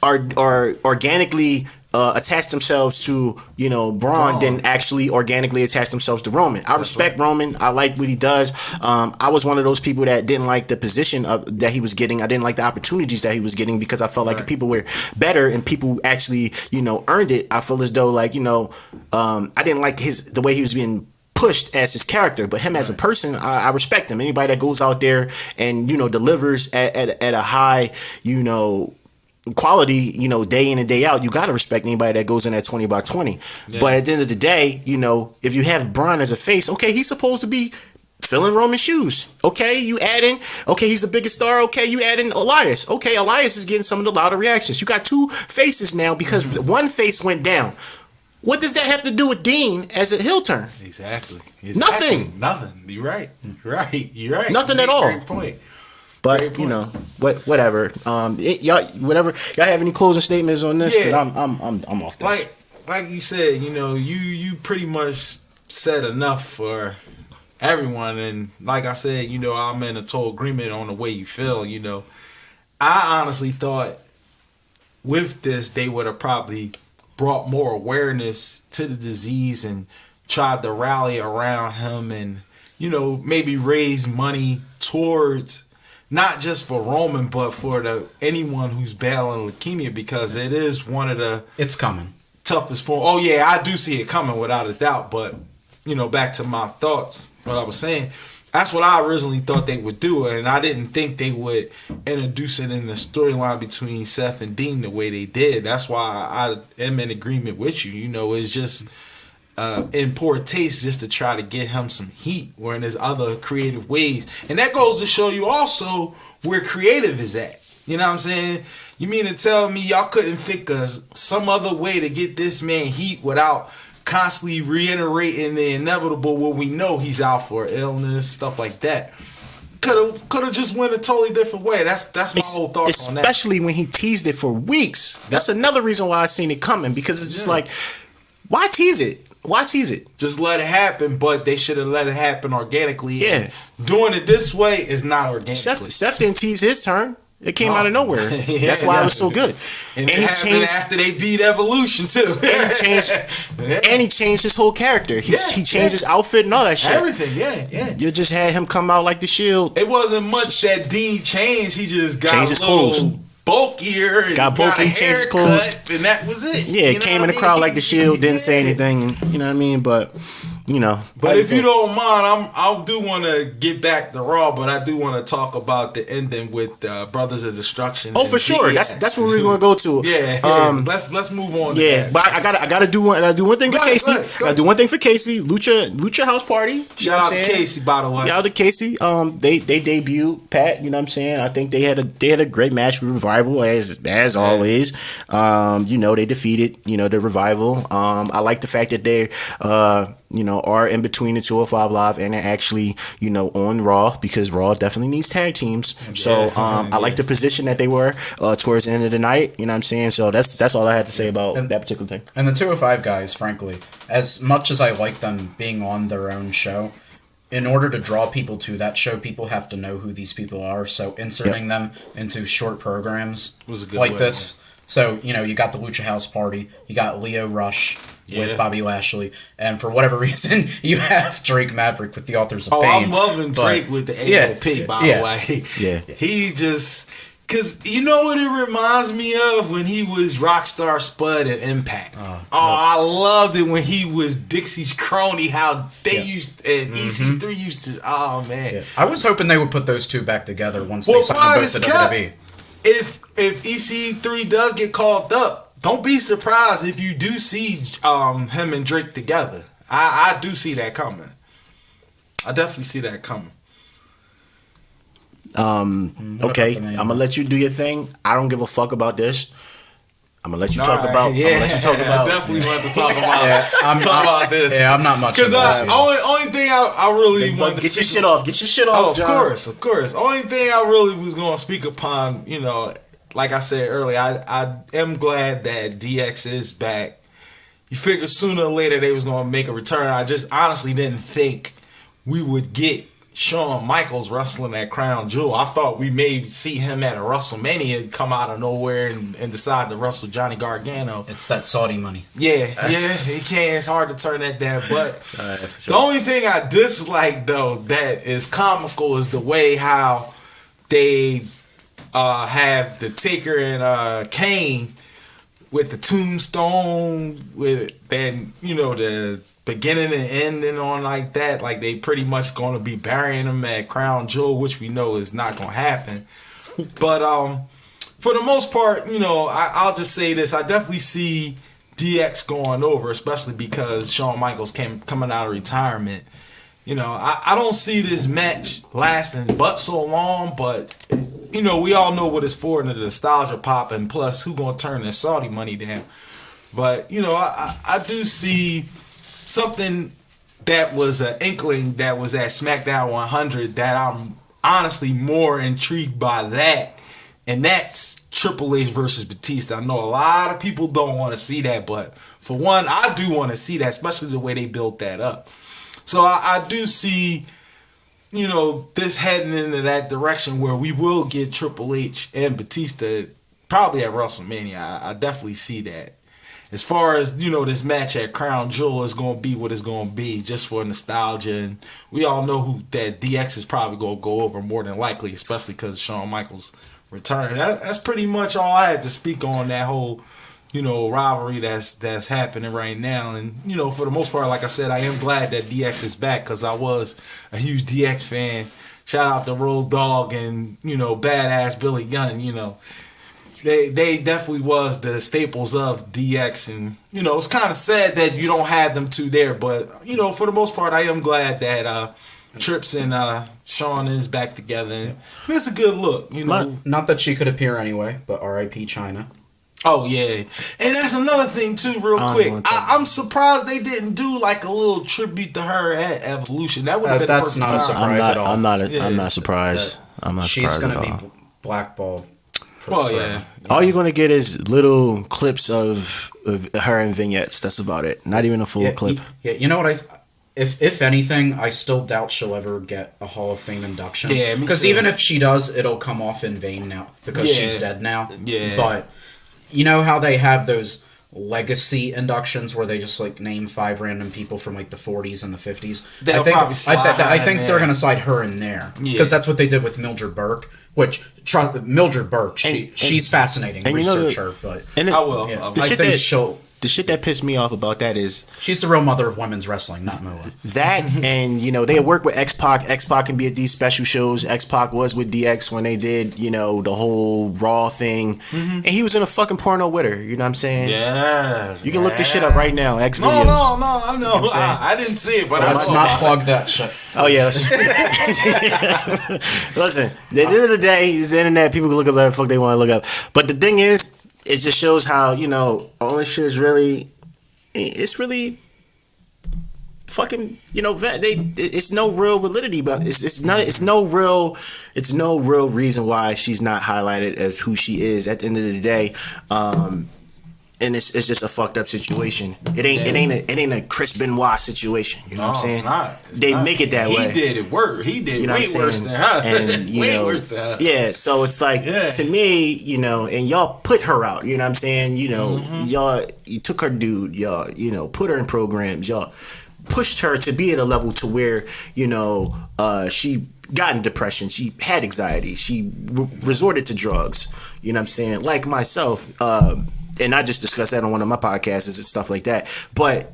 are organically attach themselves to Braun than actually organically attach themselves to Roman. I respect Roman. I like what he does. I was one of those people that didn't like the position that he was getting. I didn't like the opportunities that he was getting because I felt like if people were better and people actually earned it, I feel as though I didn't like the way he was being pushed as his character, but him as a person, I respect him. Anybody that goes out there and delivers at a high quality, day in and day out, you got to respect anybody that goes in at 20 by 20. Yeah. But at the end of the day, if you have Braun as a face, okay, he's supposed to be filling Roman's shoes. Okay, you add in, okay, he's the biggest star. Okay, you add in Elias. Okay, Elias is getting some of the louder reactions. You got two faces now because one face went down. What does that have to do with Dean as a heel turn? Exactly. Nothing. You're right. You're right. Nothing at all. Great point. But whatever. Y'all have any closing statements on this? Yeah. I'm off this. Like you said, you pretty much said enough for everyone, and like I said, I'm in a total agreement on the way you feel. I honestly thought with this they would have probably brought more awareness to the disease and tried to rally around him and maybe raise money towards not just for Roman but for anyone who's battling leukemia, because it is one of the toughest form. Oh yeah, I do see it coming without a doubt, but back to my thoughts, what I was saying, that's what I originally thought they would do, and I didn't think they would introduce it in the storyline between Seth and Dean the way they did. That's why I am in agreement with you. It's just in poor taste just to try to get him some heat, where there's other creative ways. And that goes to show you also where creative is at. You know what I'm saying? You mean to tell me y'all couldn't think of some other way to get this man heat without constantly reiterating the inevitable when we know he's out for illness, stuff like that? Could have just went a totally different way. That's my whole thoughts on that. Especially when he teased it for weeks. That's another reason why I seen it coming, because it's just like, why tease it? Why tease it? Just let it happen, but they should have let it happen organically. Yeah. Doing it this way is not organic. Seth didn't tease his turn. It came out of nowhere. That's why it was so good. And it happened after they beat Evolution too. and he changed his whole character. He changed his outfit and all that shit. Everything, yeah. You just had him come out like the Shield. It wasn't much that Dean changed. He just got changed his clothes. Bulkier and got bulky, changed his clothes, and that was it. Yeah, it came in the crowd like the Shield, didn't say anything, and you know what I mean. But But if you don't mind, I do want to get back to Raw, but I do want to talk about the ending with Brothers of Destruction. Oh, for sure. That's what we're going to go to. Yeah. Let's move on. Yeah, but I gotta do one. I do one thing for Casey. I do one thing for Casey. Lucha House Party. Shout out to Casey, by the way. Shout out to Casey. They debuted Pat. You know what I'm saying? I think they had a great match with Revival as always. They defeated the Revival. I like the fact that they are in between the 205 Live and they're actually, on Raw, because Raw definitely needs tag teams. So I like the position that they were towards the end of the night. You know what I'm saying? So that's all I had to say about that particular thing. And the 205 guys, frankly, as much as I like them being on their own show, in order to draw people to that show, people have to know who these people are. So inserting them into short programs was a good like way, this. So, you got the Lucha House Party, you got Leo Rush with Bobby Lashley, and for whatever reason, you have Drake Maverick with the Authors of Pain. Oh, I'm loving Drake with the AOP, by the way. Yeah. He just... Because you know what it reminds me of? When he was Rockstar Spud at Impact. I loved it when he was Dixie's crony, how they used... And EC3 used to... Oh, man. Yeah. I was hoping they would put those two back together once they signed both to WWE. If EC3 does get called up, don't be surprised if you do see him and Drake together. I do see that coming. I definitely see that coming. Okay, I'm gonna let you do your thing. I don't give a fuck about this. I'm gonna let you talk about. Yeah, I'm gonna let you talk about. I definitely want to talk about. About this. Yeah, I'm not much. Because only thing I really want to get your shit off. Get your shit off. Oh, of course. Only thing I really was gonna speak upon, like I said earlier, I am glad that DX is back. You figure sooner or later they was gonna make a return. I just honestly didn't think we would get Shawn Michaels wrestling at Crown Jewel. I thought we may see him at a WrestleMania come out of nowhere and decide to wrestle Johnny Gargano. It's that Saudi money. Yeah, he can. It's hard to turn that down. But the only thing I dislike, though, that is comical is the way how they have the Taker and Kane with the tombstone, with then the beginning and ending on like that. Like they pretty much going to be burying him at Crown Jewel, which we know is not going to happen. But for the most part, I'll just say this: I definitely see DX going over, especially because Shawn Michaels coming out of retirement. I don't see this match lasting but so long, but we all know what it's for, and the nostalgia pop, and plus who gonna turn the Saudi money down. But I do see something that was an inkling that was at SmackDown 100 that I'm honestly more intrigued by that, and that's Triple H versus Batista. I know a lot of people don't want to see that, but for one, I do want to see that, especially the way they built that up. So I do see, this heading into that direction where we will get Triple H and Batista probably at WrestleMania. I definitely see that. As far as, this match at Crown Jewel is going to be what it's going to be, just for nostalgia. And we all know who that DX is probably going to go over more than likely, especially because Shawn Michaels returning. That's pretty much all I had to speak on that whole rivalry that's happening right now. And for the most part, like I said, I am glad that DX is back, because I was a huge DX fan. Shout out to Road Dogg and badass Billy Gunn. They definitely was the staples of DX, and it's kind of sad that you don't have them two there, but for the most part, I am glad that Trips and Shawn is back together. And it's a good look. Not that she could appear anyway, but R.I.P. China. Oh yeah, and that's another thing too. Real quick, I'm surprised they didn't do like a little tribute to her at Evolution. That would have been that's not a surprise at all. I'm not surprised. She's going to be blackballed. Well, yeah. All you're gonna get is little clips of her in vignettes. That's about it. Not even a full clip. You know what? If anything, I still doubt she'll ever get a Hall of Fame induction. Yeah, because even if she does, it'll come off in vain now because she's dead now. Yeah, but you know how they have those legacy inductions where they just like name 5 random people from like the 40s and the 50s. I think they're gonna slide her in there because that's what they did with Mildred Burke. Which Mildred Burke, she's fascinating. Research her, but I will. Yeah, I think she'll. The shit that pissed me off about that is she's the real mother of women's wrestling, not Moa. That and they work with X-Pac. X-Pac can be at these special shows. X-Pac was with DX when they did the whole Raw thing, and he was in a fucking porno with her. You know what I'm saying? Yeah. You can look this shit up right now. X videos. No, I know. I didn't see it, but let's not plug that shit. Oh yeah. Listen, at the end of the day, it's the internet. People can look up whatever the fuck they want to look up. But the thing is, it just shows how all this shit is really, it's really fucking it's no real validity, but it's no real reason why she's not highlighted as who she is at the end of the day. And it's just a fucked up situation. It ain't a Chris Benoit situation. You know what I'm saying? They make it that way. He did it worse. He did way worse than her. And way worse than her. Yeah. So it's like to me, and y'all put her out. You know what I'm saying? Y'all you took her dude. Y'all put her in programs. Y'all pushed her to be at a level to where she got in depression. She had anxiety. She resorted to drugs. You know what I'm saying? Like myself. And I just discussed that on one of my podcasts and stuff like that. But,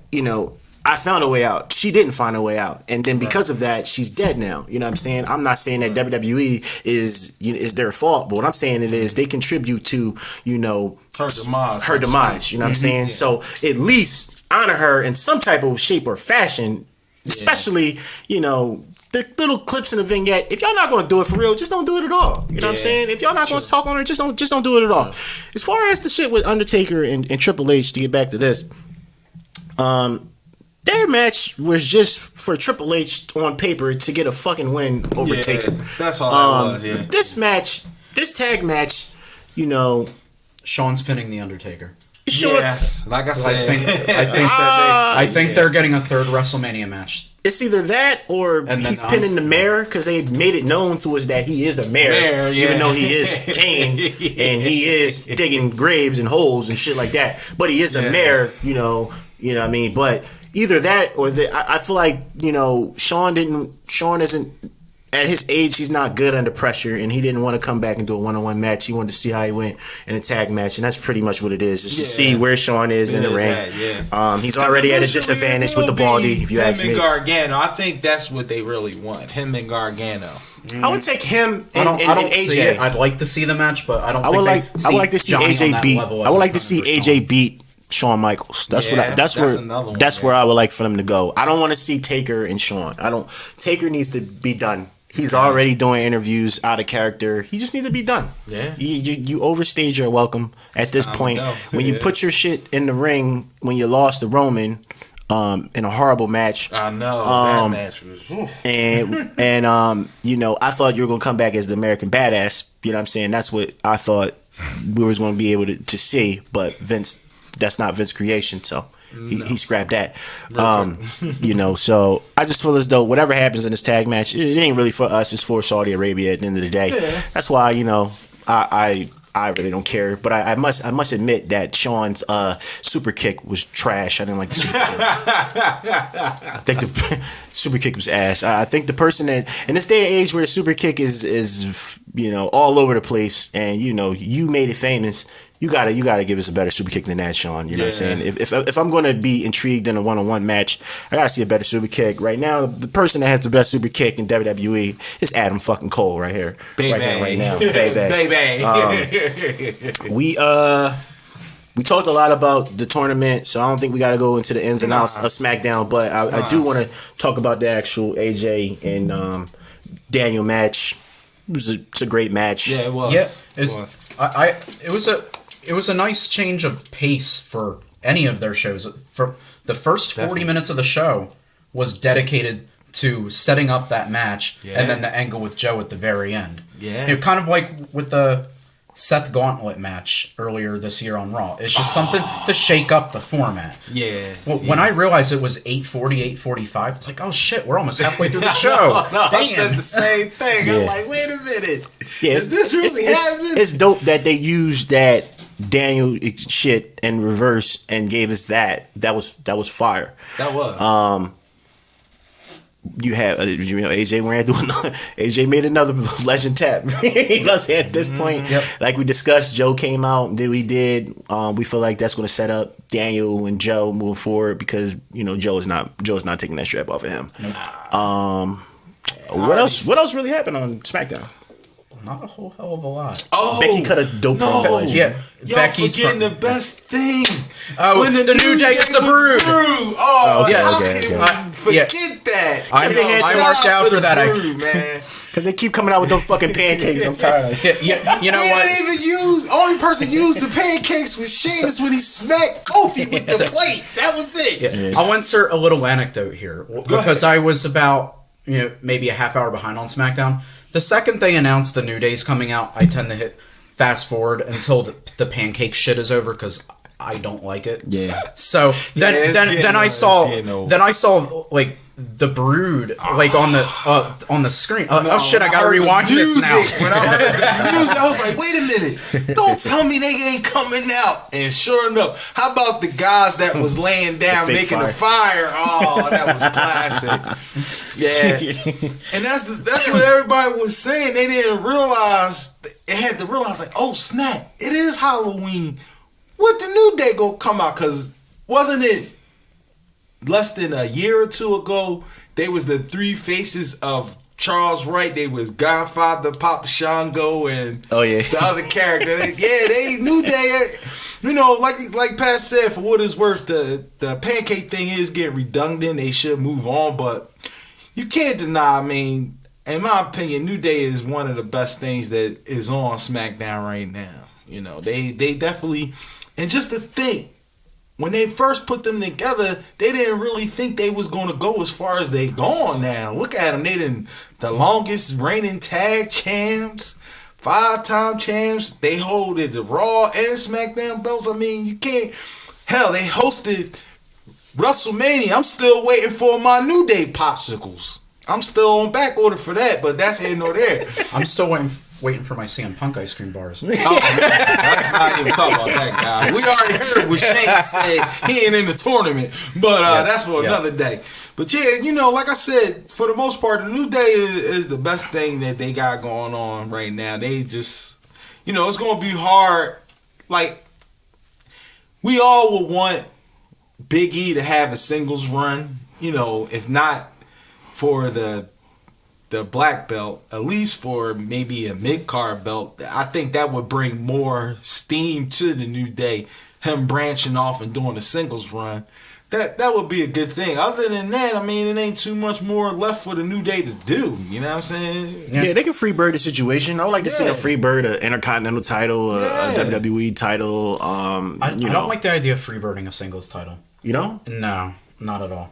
I found a way out. She didn't find a way out. And then because of that, she's dead now. You know what I'm saying? I'm not saying that WWE is their fault. But what I'm saying is they contribute to, her demise. Her demise. You know what I'm saying? Yeah. So at least honor her in some type of shape or fashion. Especially, the little clips in the vignette. If y'all not gonna do it for real, just don't do it at all. You know what I'm saying? If y'all not gonna talk on her, just don't do it at all. As far as the shit with Undertaker and Triple H, to get back to this, their match was just for Triple H on paper to get a fucking win over Taker. That's all that was. Yeah. This tag match, Shawn's pinning the Undertaker. Yeah, like I said, I think they're getting a third WrestleMania match. It's either that or he's pinning the mayor because they made it known to us that he is a mayor, even though he is Kane and he is digging graves and holes and shit like that. But he is a mayor, you know what I mean? But either that or I feel like, Sean isn't, at his age, he's not good under pressure, and he didn't want to come back and do a one-on-one match. He wanted to see how he went in a tag match, and that's pretty much what it is. Just to see where Sean is in the ring. He's already at a disadvantage with the baldy, if you ask me. Him and Gargano, I think that's what they really want. Him and Gargano. I would take him and I don't AJ. see it. I'd like to see the match, but I would like to see AJ beat. I would like to see AJ beat Shawn Michaels. That's where I would like for them to go. I don't want to see Taker and Shawn. Taker needs to be done. He's already doing interviews out of character. He just needs to be done. Yeah. You overstayed your welcome at this point. When you put your shit in the ring when you lost to Roman in a horrible match. I know that match was. And I thought you were gonna come back as the American Badass. You know what I'm saying? That's what I thought we was gonna be able to see. But Vince, that's not Vince's creation. So. He scrapped that. So I just feel as though whatever happens in this tag match, it ain't really for us. It's for Saudi Arabia at the end of the day. Yeah. That's why, I really don't care. But I must admit that Sean's super kick was trash. I didn't like the super kick. I think the super kick was ass. I think the person that in this day and age where the super kick is all over the place and you made it famous. You gotta give us a better super kick than that, Sean. You know what I'm saying? If I'm gonna be intrigued in a one-on-one match, I gotta see a better super kick. Right now, the person that has the best super kick in WWE is Adam fucking Cole right here, right now, baby. We talked a lot about the tournament, so I don't think we gotta go into the ins and outs of SmackDown. But I do want to talk about the actual AJ and Daniel match. It's a great match. Yeah, it was. Yeah, it was a nice change of pace for any of their shows. For the first 40 minutes of the show was dedicated to setting up that match, and then the angle with Joe at the very end. Yeah, kind of like with the Seth Gauntlet match earlier this year on Raw. It's just something to shake up the format. Yeah. Well, when I realized it was 8:40, 8:45, it's like, oh shit, we're almost halfway through the show. Damn. I said the same thing. I'm like, wait a minute. Yeah, is this really happening? It's dope that they used that Daniel shit in reverse and gave us that. That was fire. That was. You have AJ AJ made another legend tap. At this point, like we discussed, Joe came out and we feel like that's going to set up Daniel and Joe moving forward because Joe's not taking that strap off of him. What else really happened on SmackDown? Not a whole hell of a lot. Oh, Becky cut a dope promo. Yeah, Becky's forgetting the best thing. When the New Day gets the Brood. Oh, yeah. How can we forget that? I marked out for that. Man. Because they keep coming out with those fucking pancakes. I'm tired. You know what? They didn't even only person used the pancakes was Sheamus when he smacked Kofi with the plate. That was it. Yeah. I'll insert a little anecdote here because I was about maybe a half hour behind on SmackDown. The second they announced the New Day's coming out, I tend to hit fast forward until the pancake shit is over because I don't like it. Yeah. So then I saw like the Brood like on the screen. Shit! I gotta rewind this now. When I heard the music, I was like, wait a minute! Don't tell me they ain't coming out. And sure enough, how about the guys that was laying down making the fire? Oh, that was classic. Yeah. And that's what everybody was saying. They didn't realize. It had to realize like, oh snap! It is Halloween. What the New Day gonna come out? Cause wasn't it? Less than a year or two ago, they was the three faces of Charles Wright. They was Godfather, Papa Shango, and the other character. They New Day. Like Pat said, for what it's worth, the pancake thing is getting redundant. They should move on, but you can't deny. I mean, in my opinion, New Day is one of the best things that is on SmackDown right now. They definitely, and just to think. When they first put them together, they didn't really think they was going to go as far as they gone now. Look at them. They the longest reigning tag champs, 5-time champs. They holded the Raw and SmackDown belts. I mean, you can't. Hell, they hosted WrestleMania. I'm still waiting for my New Day popsicles. I'm still on back order for that, but that's here nor there. I'm still waiting for my CM Punk ice cream bars. Oh, let's not even talk about that guy. We already heard what Shane said. He ain't in the tournament, but that's for another day. But yeah, you know, like I said, for the most part, the New Day is the best thing that they got going on right now. They just, you know, it's going to be hard. Like, we all would want Big E to have a singles run, you know, if not for the black belt, at least for maybe a mid-card belt. I think that would bring more steam to the New Day, him branching off and doing a singles run. That would be a good thing. Other than that, I mean, it ain't too much more left for the New Day to do. You know what I'm saying? Yeah, they can freebird the situation. I would like to see a freebird, an Intercontinental title, a WWE title. I don't like the idea of freebirding a singles title. You know? No, not at all.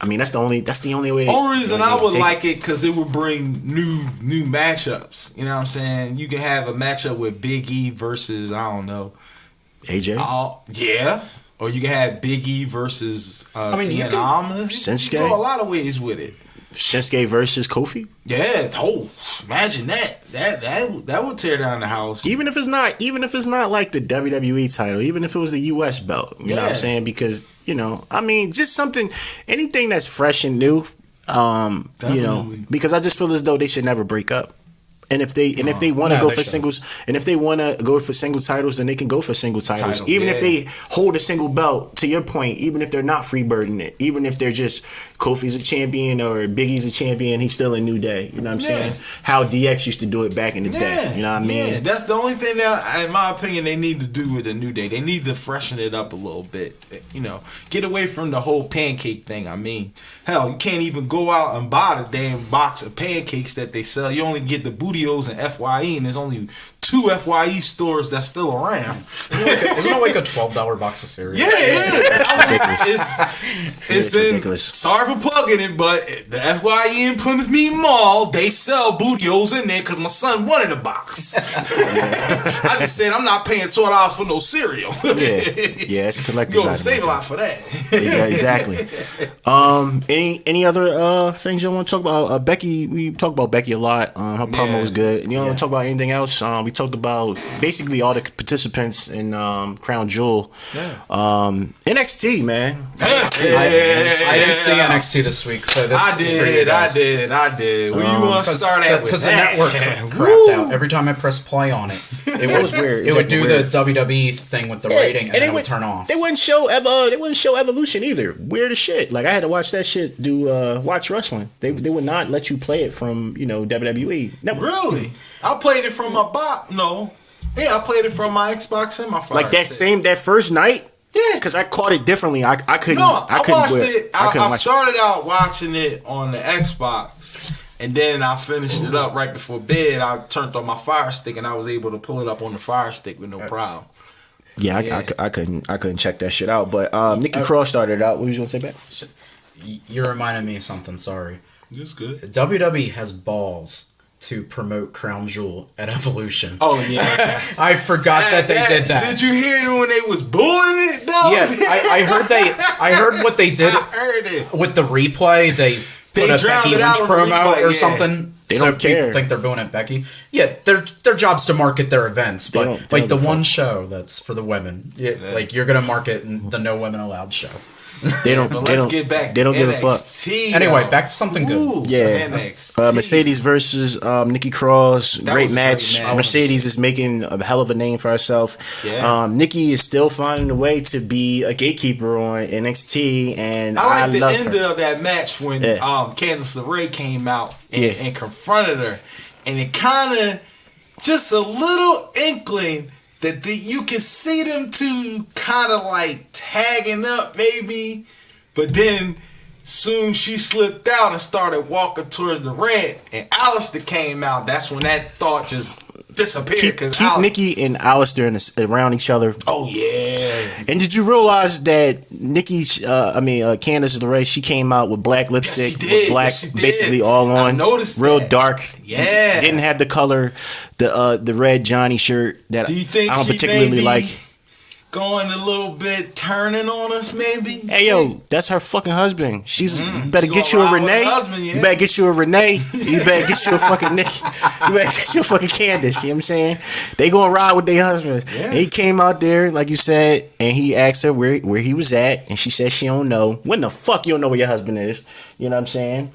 I mean, that's the only way. Only reason I would like it because it would bring new matchups. You know what I'm saying? You can have a matchup with Big E versus, I don't know, AJ. Yeah. Or you can have Big E versus Cien Almas. Shinsuke. You can go a lot of ways with it. Shinsuke versus Kofi. Yeah. Oh, imagine that. That would tear down the house. Even if it's not like the WWE title, even if it was the US belt. You know what I'm saying? Because, you know, I mean, just anything that's fresh and new. You know, because I just feel as though they should never break up. And if they want to go for singles, and if they want to go for single titles, then they can go for single titles. Even if they hold a single belt, to your point, even if they're not freebirding it, even if they're just Kofi's a champion or Big E's a champion, he's still a New Day. You know what I'm saying? How DX used to do it back in the day. You know what I mean? Yeah, that's the only thing that, in my opinion, they need to do with the New Day. They need to freshen it up a little bit. You know, get away from the whole pancake thing. I mean, hell, you can't even go out and buy the damn box of pancakes that they sell. You only get the booty and FYE, and there's only 2 FYE stores that's still around. Isn't it like a $12 box of cereal? Yeah, it is. It's ridiculous. Sorry for plugging it, but the FYE in Plymouth Meeting Mall, they sell bootios in there because my son wanted a box. I just said I'm not paying $12 for no cereal. Yeah, it's a collector's You're gonna item. save a lot for that. Yeah, exactly. Any other things you want to talk about? Becky, we talked about Becky a lot. Her promo was good. You want to talk about anything else? We talked about basically all the participants in Crown Jewel. NXT, man. I didn't see NXT this week, so this I did. Where you want to start at? Because the network crapped out every time I pressed play on it. It was weird. It would do the WWE thing with the rating, and it would turn off. They wouldn't show Evolution either. Weird as shit. Like I had to watch that shit. Watch wrestling. They would not let you play it from WWE. No. Really? I played it from my box. No. Yeah, I played it from my Xbox and my Fire Like that first night. Yeah, because I caught it differently. I couldn't. No, I couldn't watched do it. I started out watching it on the Xbox, and then I finished it up right before bed. I turned on my Fire Stick, and I was able to pull it up on the Fire Stick with no problem. Yeah, I couldn't check that shit out. But Nikki Cross started it out. What was you gonna say, back? You reminded me of something. Sorry. It's good. WWE has balls to promote Crown Jewel at Evolution. Oh yeah, I forgot that they did that. Did you hear it when they was booing it though? Yeah, I heard what they did. I heard it with the replay. They put a Becky Lynch promo or something. They don't care. People think they're booing at Becky. Yeah, their job's to market their events, but like the one show that's for the women. Yeah, like you're gonna market the No Women Allowed show. They don't. Get back. They don't give a fuck. Anyway, back to something good. Ooh, yeah, Mercedes versus Nikki Cross. Great match. Mercedes is making a hell of a name for herself. Yeah. Nikki is still finding a way to be a gatekeeper on NXT, and I like the end of that match when Candice LeRae came out and confronted her, and it kind of just a little inkling that you can see them two kind of like tagging up maybe, but then Soon she slipped out and started walking towards the ring, and Alistair came out. That's when that thought just disappeared. Keep Nikki and Alistair around each other. Oh yeah. And did you realize that Nikki's, Candice LeRae, she came out with black lipstick, with black, basically all on. I noticed real that. dark. Yeah. Didn't have the color, the red Johnny shirt that Do you think I don't she particularly like. Going a little bit turning on us, maybe. Hey yo, that's her fucking husband. She's you better She get you gonna a ride with Renee. her husband, yeah. You better get you a Renee. You better get you a fucking Nick. You better get you a fucking Candace. You know what I'm saying? They gonna ride with their husbands. Yeah. And he came out there, like you said, and he asked her where he was at, and she said she don't know. When the fuck you don't know where your husband is? You know what I'm saying?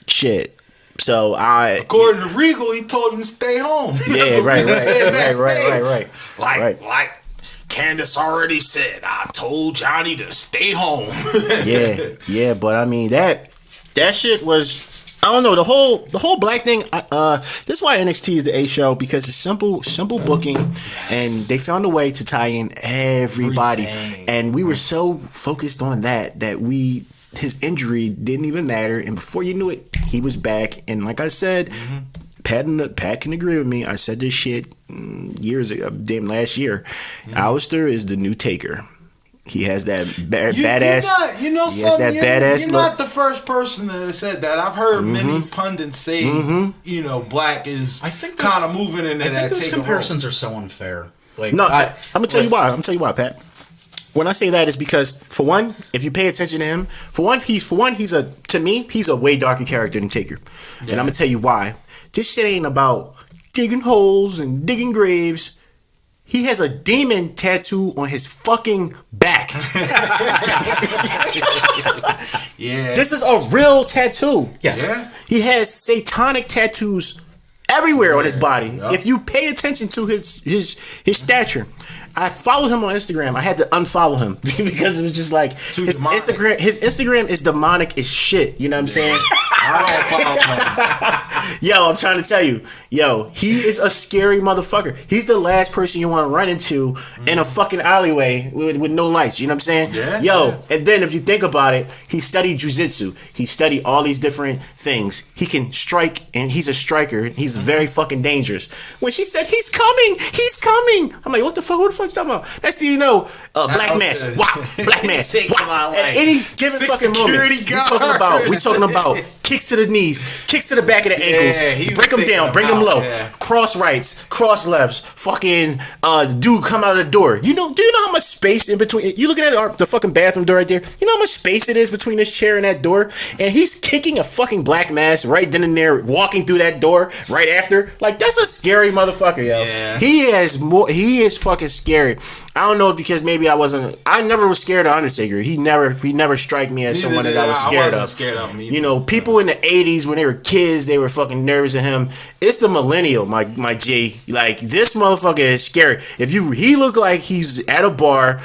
Shit. So according to Regal, he told him to stay home. Yeah, right. Like Candace already said, I told Johnny to stay home. yeah, but I mean that shit was, I don't know, the whole black thing. That's why NXT is the A show, because it's simple booking, and they found a way to tie in everybody. And we were so focused on that his injury didn't even matter, and before you knew it, he was back. And like I said, Pat can agree with me. I said this shit years ago, damn last year. Alistair is the new Taker. He has that badass. You're not the first person that has said that. I've heard many pundits say, Black is kind of moving into that. I think those comparisons are so unfair. Like, no, I'm gonna tell you why. Pat. When I say that is because, for one, if you pay attention to him, he's a way darker character than Taker, and I'm gonna tell you why. This shit ain't about digging holes and digging graves. He has a demon tattoo on his fucking back. Yeah. This is a real tattoo. Yeah. He has satanic tattoos everywhere on his body. Yep. If you pay attention to his stature. I followed him on Instagram. I had to unfollow him because it was just like his Instagram is demonic as shit. You know what I'm saying? I don't follow him. Yo, I'm trying to tell you. Yo, he is a scary motherfucker. He's the last person you want to run into in a fucking alleyway with no lights. You know what I'm saying? Yeah. Yo, and then if you think about it, he studied jujitsu. He studied all these different things. He can strike, and he's a striker. He's very fucking dangerous. When she said, he's coming. I'm like, what the fuck? Who the fuck you talking about? Next thing you know, Black Mass. Wow. Black Mass. Wow. At any given fucking moment, we talking about kicks to the knees, kicks to the back of the ankles, break them down, bring them low, cross rights, cross lefts, fucking dude come out of the door. Do you know how much space in between? You looking at the fucking bathroom door right there? You know how much space it is between this chair and that door? And he's kicking a fucking Black Mass right then and there, walking through that door right after. Like, that's a scary motherfucker, yo. Yeah. He is fucking scary. I don't know, because maybe I never was scared of Undertaker. He never struck me as someone that I was scared of. Scared of him either. You know, people in the 80s, when they were kids, they were fucking nervous of him. It's the millennial, my G. Like, this motherfucker is scary. He looked like he's at a bar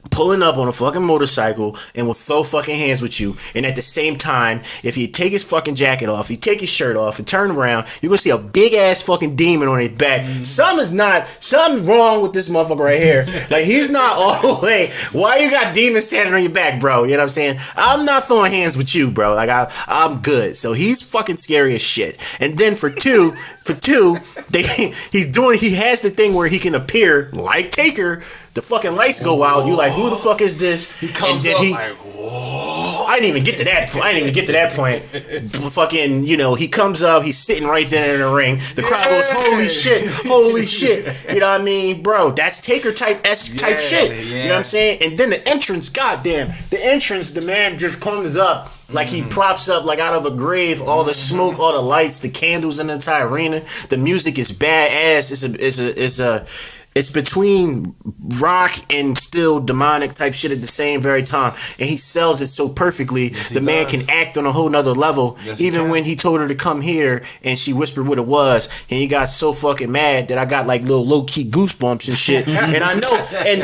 pulling up on a fucking motorcycle and will throw fucking hands with you. And at the same time, if he take his fucking jacket off, he take his shirt off and turn around, you're gonna see a big ass fucking demon on his back. Something wrong with this motherfucker right here. Like, he's not all the way. Why you got demons standing on your back, bro? You know what I'm saying? I'm not throwing hands with you, bro. Like, I'm good. So he's fucking scary as shit. And then for two, he has the thing where he can appear like Taker. The fucking lights go out. You like, who the fuck is this? He comes up like, whoa. I didn't even get to that point. Fucking, he comes up. He's sitting right there in the ring. The crowd goes, holy shit. You know what I mean, bro? That's Taker type shit. Yeah. You know what I'm saying? And then the entrance, goddamn, the man just comes up. Like, he props up like out of a grave, all the smoke, all the lights, the candles in the entire arena. The music is badass. It's between rock and still demonic type shit at the same very time. And he sells it so perfectly. Yes, the man can act on a whole nother level. Yes, even when he told her to come here and she whispered what it was. And he got so fucking mad that I got like little low-key goosebumps and shit. And I know,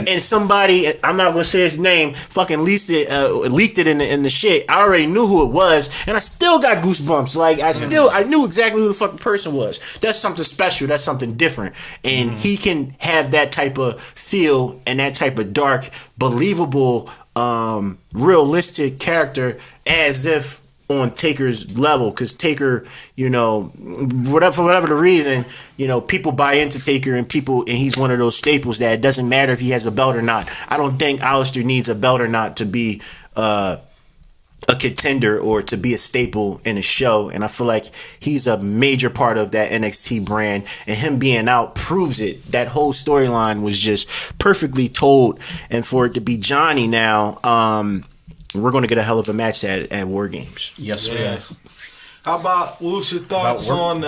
and somebody, I'm not going to say his name, fucking leaked it in the shit. I already knew who it was. And I still got goosebumps. Like, I knew exactly who the fucking person was. That's something special. That's something different. And he can have have that type of feel and that type of dark, believable, realistic character as if on Taker's level, because Taker, you know, for whatever the reason, you know, people buy into Taker and he's one of those staples that it doesn't matter if he has a belt or not. I don't think Aleister needs a belt or not to be a contender or to be a staple in a show, and I feel like he's a major part of that NXT brand, and him being out proves it. That whole storyline was just perfectly told, and for it to be Johnny now, we're going to get a hell of a match at War Games. Yes, we are. How about, what's your thoughts on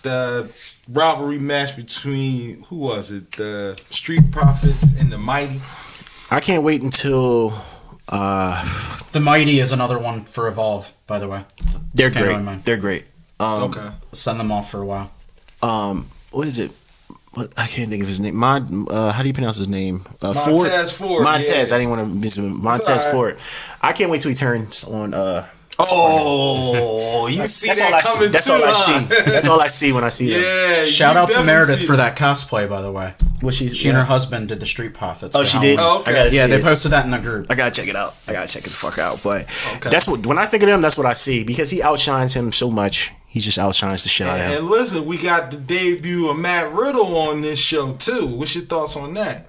the rivalry match between, who was it, the Street Profits and the Mighty? I can't wait until the Mighty is another one for Evolve, by the way. They're great. They're great. Okay. Send them off for a while. What is it? What, I can't think of his name. How do you pronounce his name? Montez Ford. Montez. Yeah. I didn't want to miss him. Montez Ford. I can't wait till he turns on. Oh, you see that coming too? That's all I see. That's all I see when I see them. Yeah. Shout out to Meredith for that cosplay, by the way. She and her husband did the Street Profits. Oh, she did. Oh, okay. Yeah, they posted that in the group. I gotta check it out. I gotta check it the fuck out. But that's what, when I think of him, that's what I see, because he outshines him so much. He just outshines the shit out of him. And listen, we got the debut of Matt Riddle on this show too. What's your thoughts on that?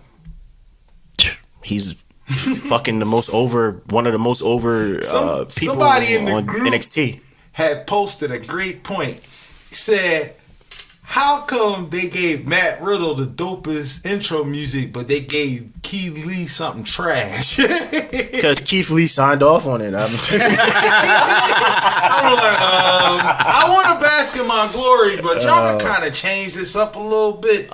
He's fucking one of the most over people somebody in the on group NXT. Had posted a great point. He said, how come they gave Matt Riddle the dopest intro music, but they gave Keith Lee something trash? Because Keith Lee signed off on it. I'm like, I want to bask in my glory, but y'all can kind of change this up a little bit.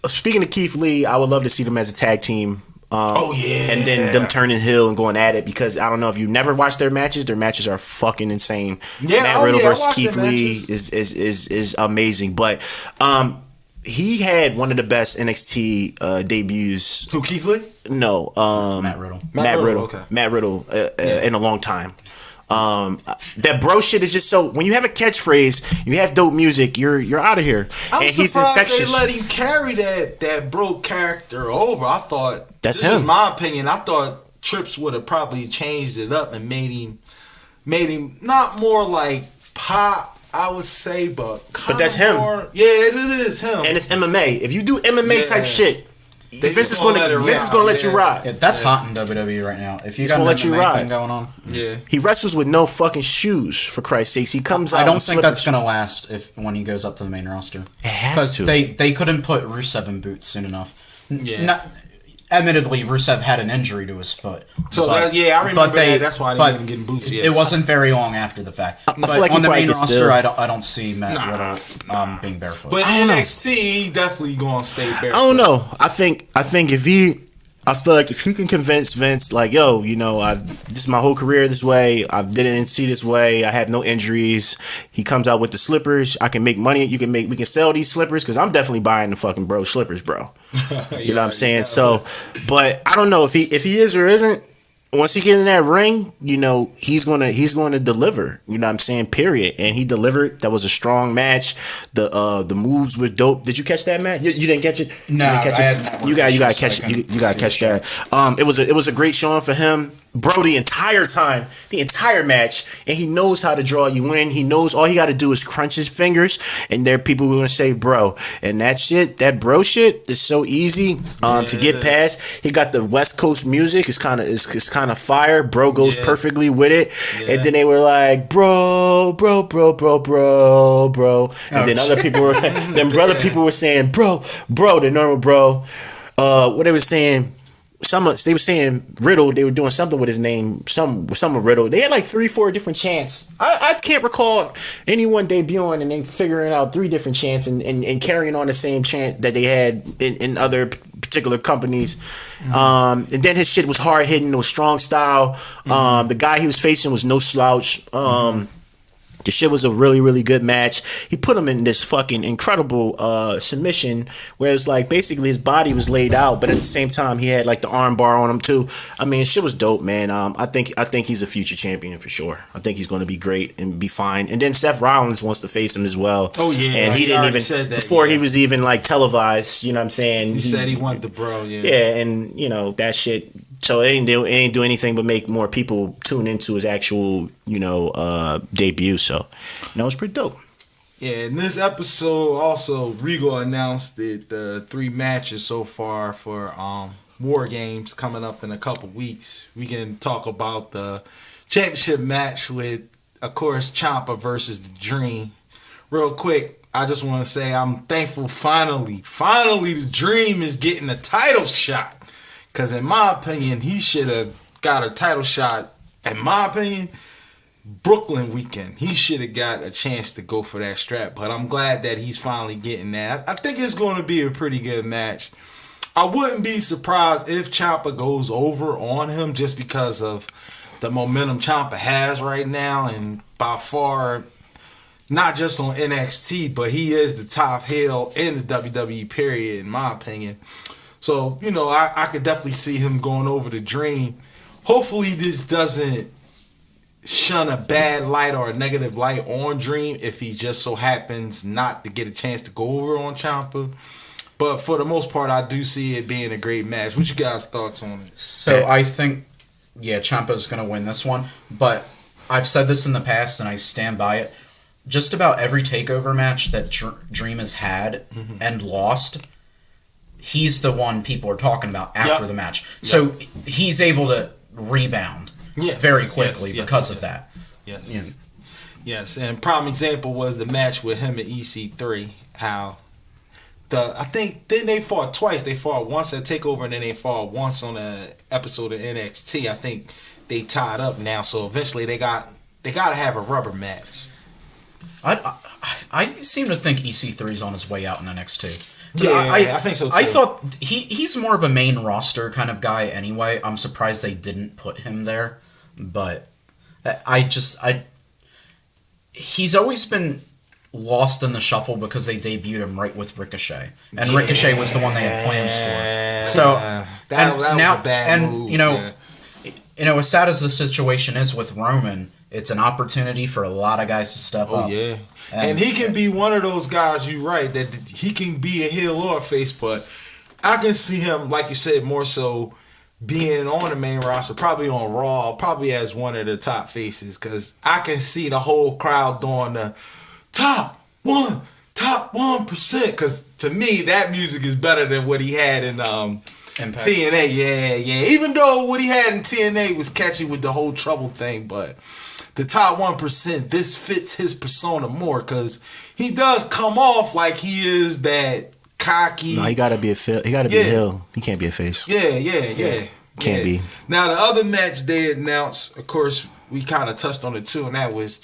Speaking of Keith Lee, I would love to see them as a tag team. And then them turning heel and going at it, because I don't know if you never watched their matches. Their matches are fucking insane. Yeah, Matt Riddle versus Keith Lee matches. is amazing. But he had one of the best NXT debuts. Who, Keith Lee? No, Matt Riddle. Matt Riddle. Okay. Matt Riddle in a long time. That bro shit is just so, when you have a catchphrase, you have dope music, you're out of here. I'm surprised they let him carry that bro character over. I thought that's this him. is my opinion. I thought Trips would have probably changed it up and made him not more like Pop, I would say, but that's him. Yeah, it is him. And it's MMA. If you do MMA type shit, Vince is going to let you ride. Yeah, that's hot in WWE right now. If you got an let you MMA ride. thing going on, Yeah. He wrestles with no fucking shoes, for Christ's sakes. He comes out. I don't in think slippers. that's gonna last when he goes up to the main roster. It has to. They couldn't put Rusev in boots soon enough. Yeah. Admittedly, Rusev had an injury to his foot. So I remember that. That's why I didn't get him getting boots yet. It wasn't very long after the fact. I But feel like on he the probably main could roster, still- I don't see Matt Riddle being barefoot. But in NXT, he definitely gonna stay barefoot. I don't know. I think I feel like if he can convince Vince, like, yo, you know, this is my whole career this way. I didn't see this way. I have no injuries. He comes out with the slippers. I can make money. We can sell these slippers, because I'm definitely buying the fucking bro slippers, bro. You know what I'm saying? So, but I don't know if he is or isn't. Once he get in that ring, you know, he's gonna deliver. You know what I'm saying? Period. And he delivered. That was a strong match. The moves were dope. Did you catch that, Matt? You didn't catch it? No, you didn't catch it? You gotta catch it. You gotta catch that. It was a great showing for him. Bro, the entire match, and he knows how to draw you in. He knows all he got to do is crunch his fingers, and there are people who are gonna say, "Bro," and that bro shit is so easy to get past. He got the West Coast music. It's kind of fire. Bro goes perfectly with it, and then they were like, "Bro," and then other people were, people were saying, "Bro," the normal bro. What they were saying. They were saying Riddle. They were doing something with his name. Some Riddle. They had like 3-4 different chants. I can't recall anyone debuting and then figuring out 3 different chants and carrying on the same chant that they had in other particular companies. And then his shit was hard hitting. It was strong style. The guy he was facing was no slouch. The shit was a really, really good match. He put him in this fucking incredible submission where it's like basically his body was laid out, but at the same time he had like the arm bar on him too. I mean, shit was dope, man. I think he's a future champion for sure. I think he's going to be great and be fine. And then Seth Rollins wants to face him as well. Oh yeah, and he didn't even said that, before he was even like televised. You know what I'm saying? He said he wanted the bro. Yeah. Yeah, and you know that shit. So it ain't do anything but make more people tune into his actual, debut. So, it's pretty dope. Yeah, in this episode, also Regal announced that the 3 matches so far for War Games coming up in a couple weeks. We can talk about the championship match with, of course, Ciampa versus The Dream. Real quick, I just want to say I'm thankful. Finally, The Dream is getting a title shot. Because in my opinion, he should have got a title shot. In my opinion, Brooklyn weekend, he should have got a chance to go for that strap. But I'm glad that he's finally getting that. I think it's going to be a pretty good match. I wouldn't be surprised if Ciampa goes over on him just because of the momentum Ciampa has right now. And by far, not just on NXT, but he is the top heel in the WWE period, in my opinion. So, I could definitely see him going over the Dream. Hopefully this doesn't shun a bad light or a negative light on Dream if he just so happens not to get a chance to go over on Ciampa. But for the most part, I do see it being a great match. What you guys' thoughts on it? So I think, Ciampa's going to win this one. But I've said this in the past and I stand by it. Just about every takeover match that Dream has had and lost, he's the one people are talking about after the match. Yep. So he's able to rebound very quickly because of that. Yes. Yes, and prime example was the match with him and EC3. How I think then they fought twice. They fought once at TakeOver and then they fought once on an episode of NXT. I think they tied up now, so eventually they got to have a rubber match. I seem to think EC3's on his way out in NXT. Yeah, I think so too. I thought he's more of a main roster kind of guy anyway. I'm surprised they didn't put him there, but he's always been lost in the shuffle because they debuted him right with Ricochet, and Ricochet was the one they had plans for. So that was a bad move. As sad as the situation is with Roman, it's an opportunity for a lot of guys to step up. Oh, yeah. And he can be one of those guys, you're right, that he can be a heel or a face, but I can see him, like you said, more so being on the main roster, probably on Raw, probably as one of the top faces, because I can see the whole crowd doing the top 1%, because to me, that music is better than what he had in Impact. TNA. Yeah. Even though what he had in TNA was catchy with the whole trouble thing, but the top 1%, this fits his persona more because he does come off like he is that cocky. No, he gotta be a heel. He can't be a face. Yeah. Can't be. Now the other match they announced, of course, we kind of touched on it too, and that was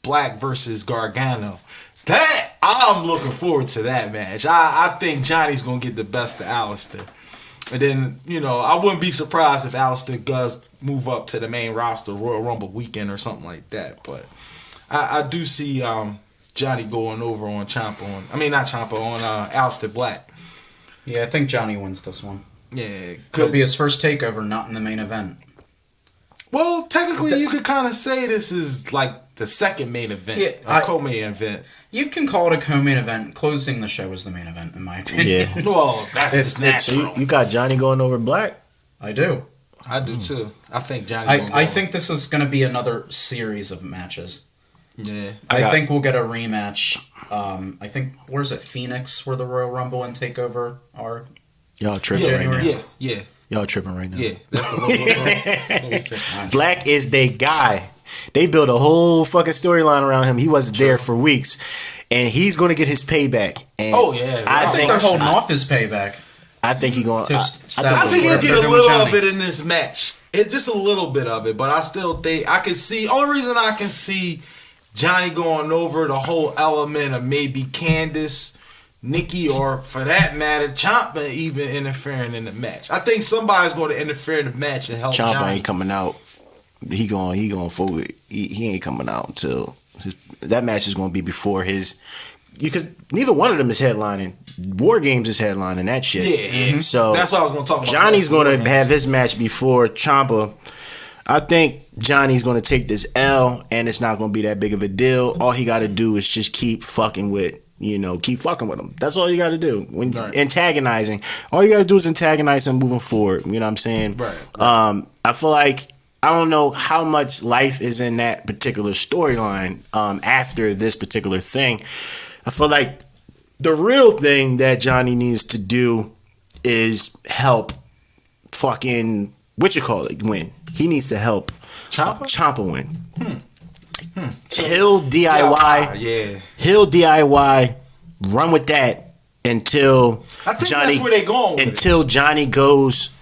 Black versus Gargano. That I'm looking forward to that match. I think Johnny's gonna get the best of Alistair. And then, I wouldn't be surprised if Alistair does move up to the main roster, Royal Rumble weekend or something like that. But I do see Johnny going over on Alistair Black. Yeah, I think Johnny wins this one. Yeah. It'll be his first takeover, not in the main event. Well, technically, you could kind of say this is like the second main event, co-main event. You can call it a co-main event. Closing the show is the main event, in my opinion. Yeah. Well, that's just natural. You got Johnny going over Black? I do. I do too. I think Johnny. I think this is going to be another series of matches. Yeah. I think we'll get a rematch. I think, where's it? Phoenix, where the Royal Rumble and TakeOver are. Y'all tripping right now. Yeah. Y'all tripping right now. Yeah. That's the Black is the guy. They built a whole fucking storyline around him. He wasn't there for weeks, and he's going to get his payback. And I think they're holding off his payback. I think he's going. I think he'll get a little of it in this match. It's just a little bit of it, but I still think I can see. Only reason I can see Johnny going over the whole element of maybe Candice, Nikki, or for that matter, Ciampa even interfering in the match. I think somebody's going to interfere in the match and help Johnny. Ciampa ain't coming out. he going forward. He ain't coming out until that match is going to be before his. Because neither one of them is headlining. War Games is headlining that shit. Yeah. So that's what I was going to talk about. Johnny's going to have his match before Ciampa. I think Johnny's going to take this L, and it's not going to be that big of a deal. All he got to do is just keep fucking with him. That's all you got to do. When antagonizing, all you got to do is antagonize him moving forward. You know what I'm saying? Right. I feel like I don't know how much life is in that particular storyline after this particular thing. I feel like the real thing that Johnny needs to do is help fucking win. He needs to help Ciampa win. He'll DIY. Yeah. He'll DIY. Run with that until I think that's where they going with until Johnny goes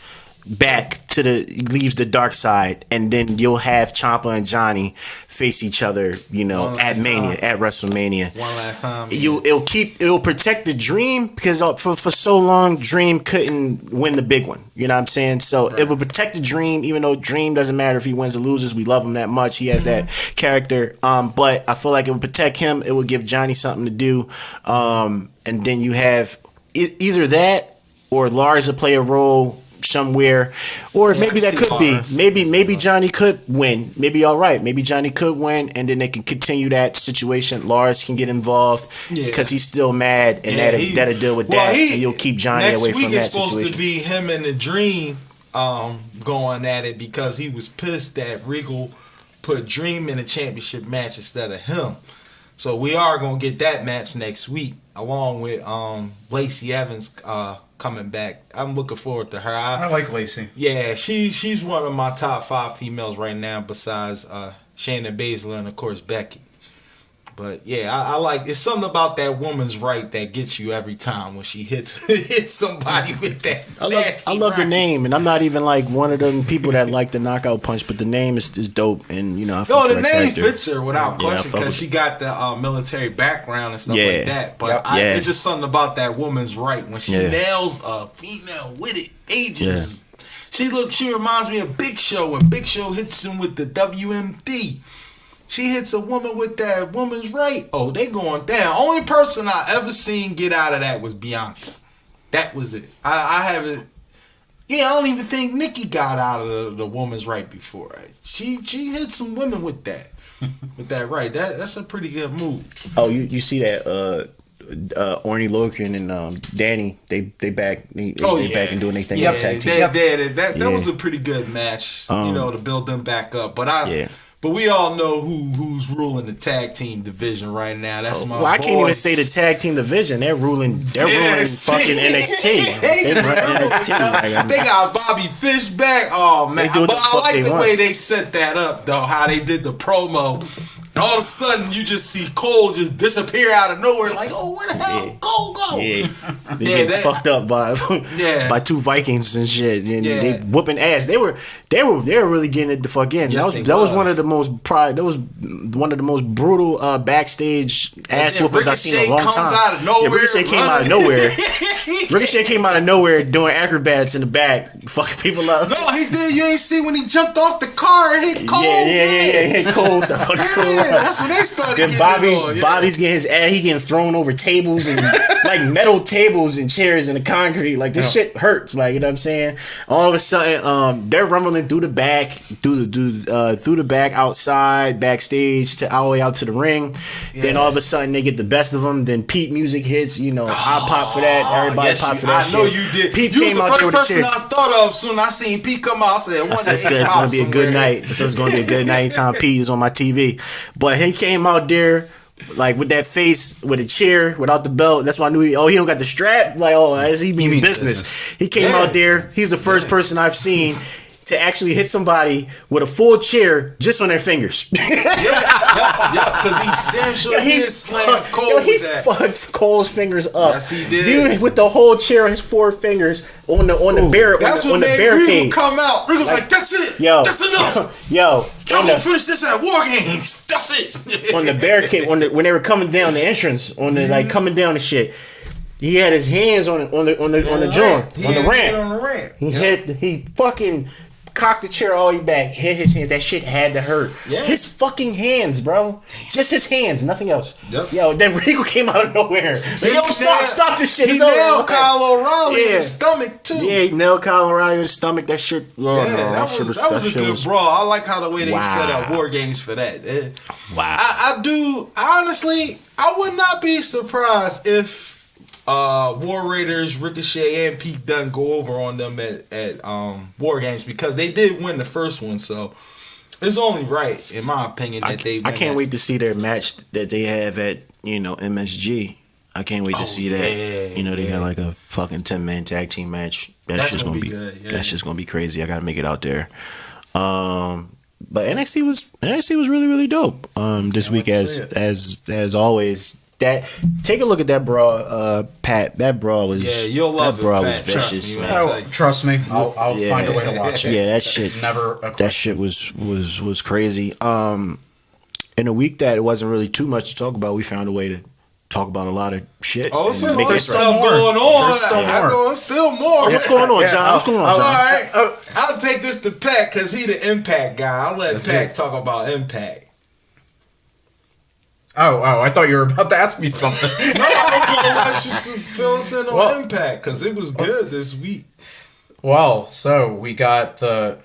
back leaves the dark side, and then you'll have Ciampa and Johnny face each other, at Mania, at WrestleMania. One last time. It'll protect the Dream, because for so long Dream couldn't win the big one. You know what I'm saying? So it will protect the Dream, even though Dream doesn't matter if he wins or loses. We love him that much. He has that character. But I feel like it would protect him. It would give Johnny something to do. And then you have either that or Lars will play a role somewhere, or maybe that could Lars. Maybe Johnny could win. Maybe maybe Johnny could win, and then they can continue that situation. Lars can get involved because he's still mad, and that'll deal with that. And you'll keep Johnny away from that situation. Next week it's supposed to be him and the Dream going at it, because he was pissed that Regal put Dream in a championship match instead of him. So we are gonna get that match next week, along with Lacey Evans coming back. I'm looking forward to her. I like Lacey. Yeah, she's one of my top 5 females right now, besides Shayna Baszler and of course Becky. But yeah, I like, it's something about that woman's right that gets you every time when she hits somebody with that. I love the name, and I'm not even like one of them people that like the knockout punch, but the name is dope, and I feel the name fits her without question, because she got the military background and stuff like that. But it's just something about that woman's right when she nails a female with it. Ages. Yeah. She reminds me of Big Show when Big Show hits him with the WMD. She hits a woman with that woman's right. Oh, they going down. Only person I ever seen get out of that was Bianca. That was it. I haven't. Yeah, I don't even think Nikki got out of the woman's right before. She hit some women with that. With that right. That's a pretty good move. Oh, you see that Orny Logan and Danny, they back back and doing their thing. Tag team. That was a pretty good match, to build them back up. But we all know who's ruling the tag team division right now. That's my boys. I can't even say the tag team division. They're ruling fucking NXT. They got Bobby Fish back. Oh man, but I like the way they set that up though. How they did the promo. And all of a sudden, you just see Cole just disappear out of nowhere. Like, oh, where the hell Cole go? Yeah, they get fucked up by 2 Vikings and shit, and they whooping ass. They were really getting it the fuck in. Yes, that was one of the most brutal backstage ass whoopers I've seen in a long time. Out of nowhere, Ricochet came out of nowhere. Ricochet came out of nowhere doing acrobats in the back, fucking people up. No, he did. You ain't see when he jumped off the car and hit Cole. Hit Cole. Fucking Cole. That's when they started. Then Bobby's getting his ass. He getting thrown over tables and like metal tables and chairs in the concrete. Like this shit hurts. Like, you know what I'm saying? All of a sudden, they're rumbling through the back, through the back, outside, backstage, to all the way out to the ring. Yeah. Then all of a sudden they get the best of them. Then Pete music hits. I pop for that. Everybody pop for that. I know you did. Pete you was the first person I thought of soon. I seen Pete come out. I said, "It's gonna be a good night." So it's gonna be a good night. Anytime Pete is on my TV. But he came out there like with that face, with a chair, without the belt. That's why I knew he don't got the strap. Like, as he means business. He came out there. He's the first person I've seen to actually hit somebody with a full chair just on their fingers. Because he slammed Cole he fucked Cole's fingers up. Yes, he did. Dude, with the whole chair on his 4 fingers on the barricade. That's what made Regal come out. Regal's like, that's it. That's enough. Y'all gonna finish this at War Games. That's it. On the barricade, when they were coming down the entrance, coming down the shit. He had his hands on the joint, on the ramp. On the ramp. He fucking cocked the chair all the way back, hit his hands. That shit had to hurt. Yeah. His fucking hands, bro. Just his hands, nothing else. Yep. Yo, then Regal came out of nowhere. Like, yo, stop this shit. He nailed Kyle O'Reilly in the stomach too. Yeah, he nailed Kyle O'Reilly in the stomach. That shit. Oh, yeah, no, that was a good brawl. I like how the way they set up War Games for that. Wow. I do. Honestly, I would not be surprised if War Raiders, Ricochet, and Pete Dunne go over on them at War Games because they did win the first one. So it's only right, in my opinion, that they win. I can't wait to see their match that they have at MSG. I can't wait to see that. They got like a fucking 10-man tag team match. That's just gonna be good. Yeah. That's just gonna be crazy. I gotta make it out there. But NXT was really, really dope. This week as always. Take a look at that brawl, Pat. That brawl was you'll love that brawl it, Pat. was vicious, Trust me, I'll find a way to watch it. Yeah, that shit that shit was crazy. In a week that it wasn't really too much to talk about, we found a way to talk about a lot of shit. Oh, so there's stuff going on. There's still more. What's going on, John? What's going on, John? All right, I'll take this to Pat because he the Impact guy. I'll let Pat talk about Impact. Oh, I thought you were about to ask me something. No, I'm going to let you to fill us in on Impact because it was good this week. Well, so we got the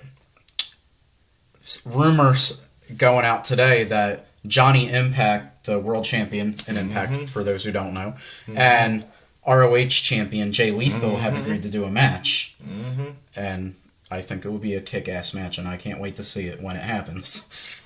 rumors going out today that Johnny Impact, the world champion in Impact, for those who don't know, and ROH champion Jay Lethal have agreed to do a match. And I think it will be a kick-ass match, and I can't wait to see it when it happens.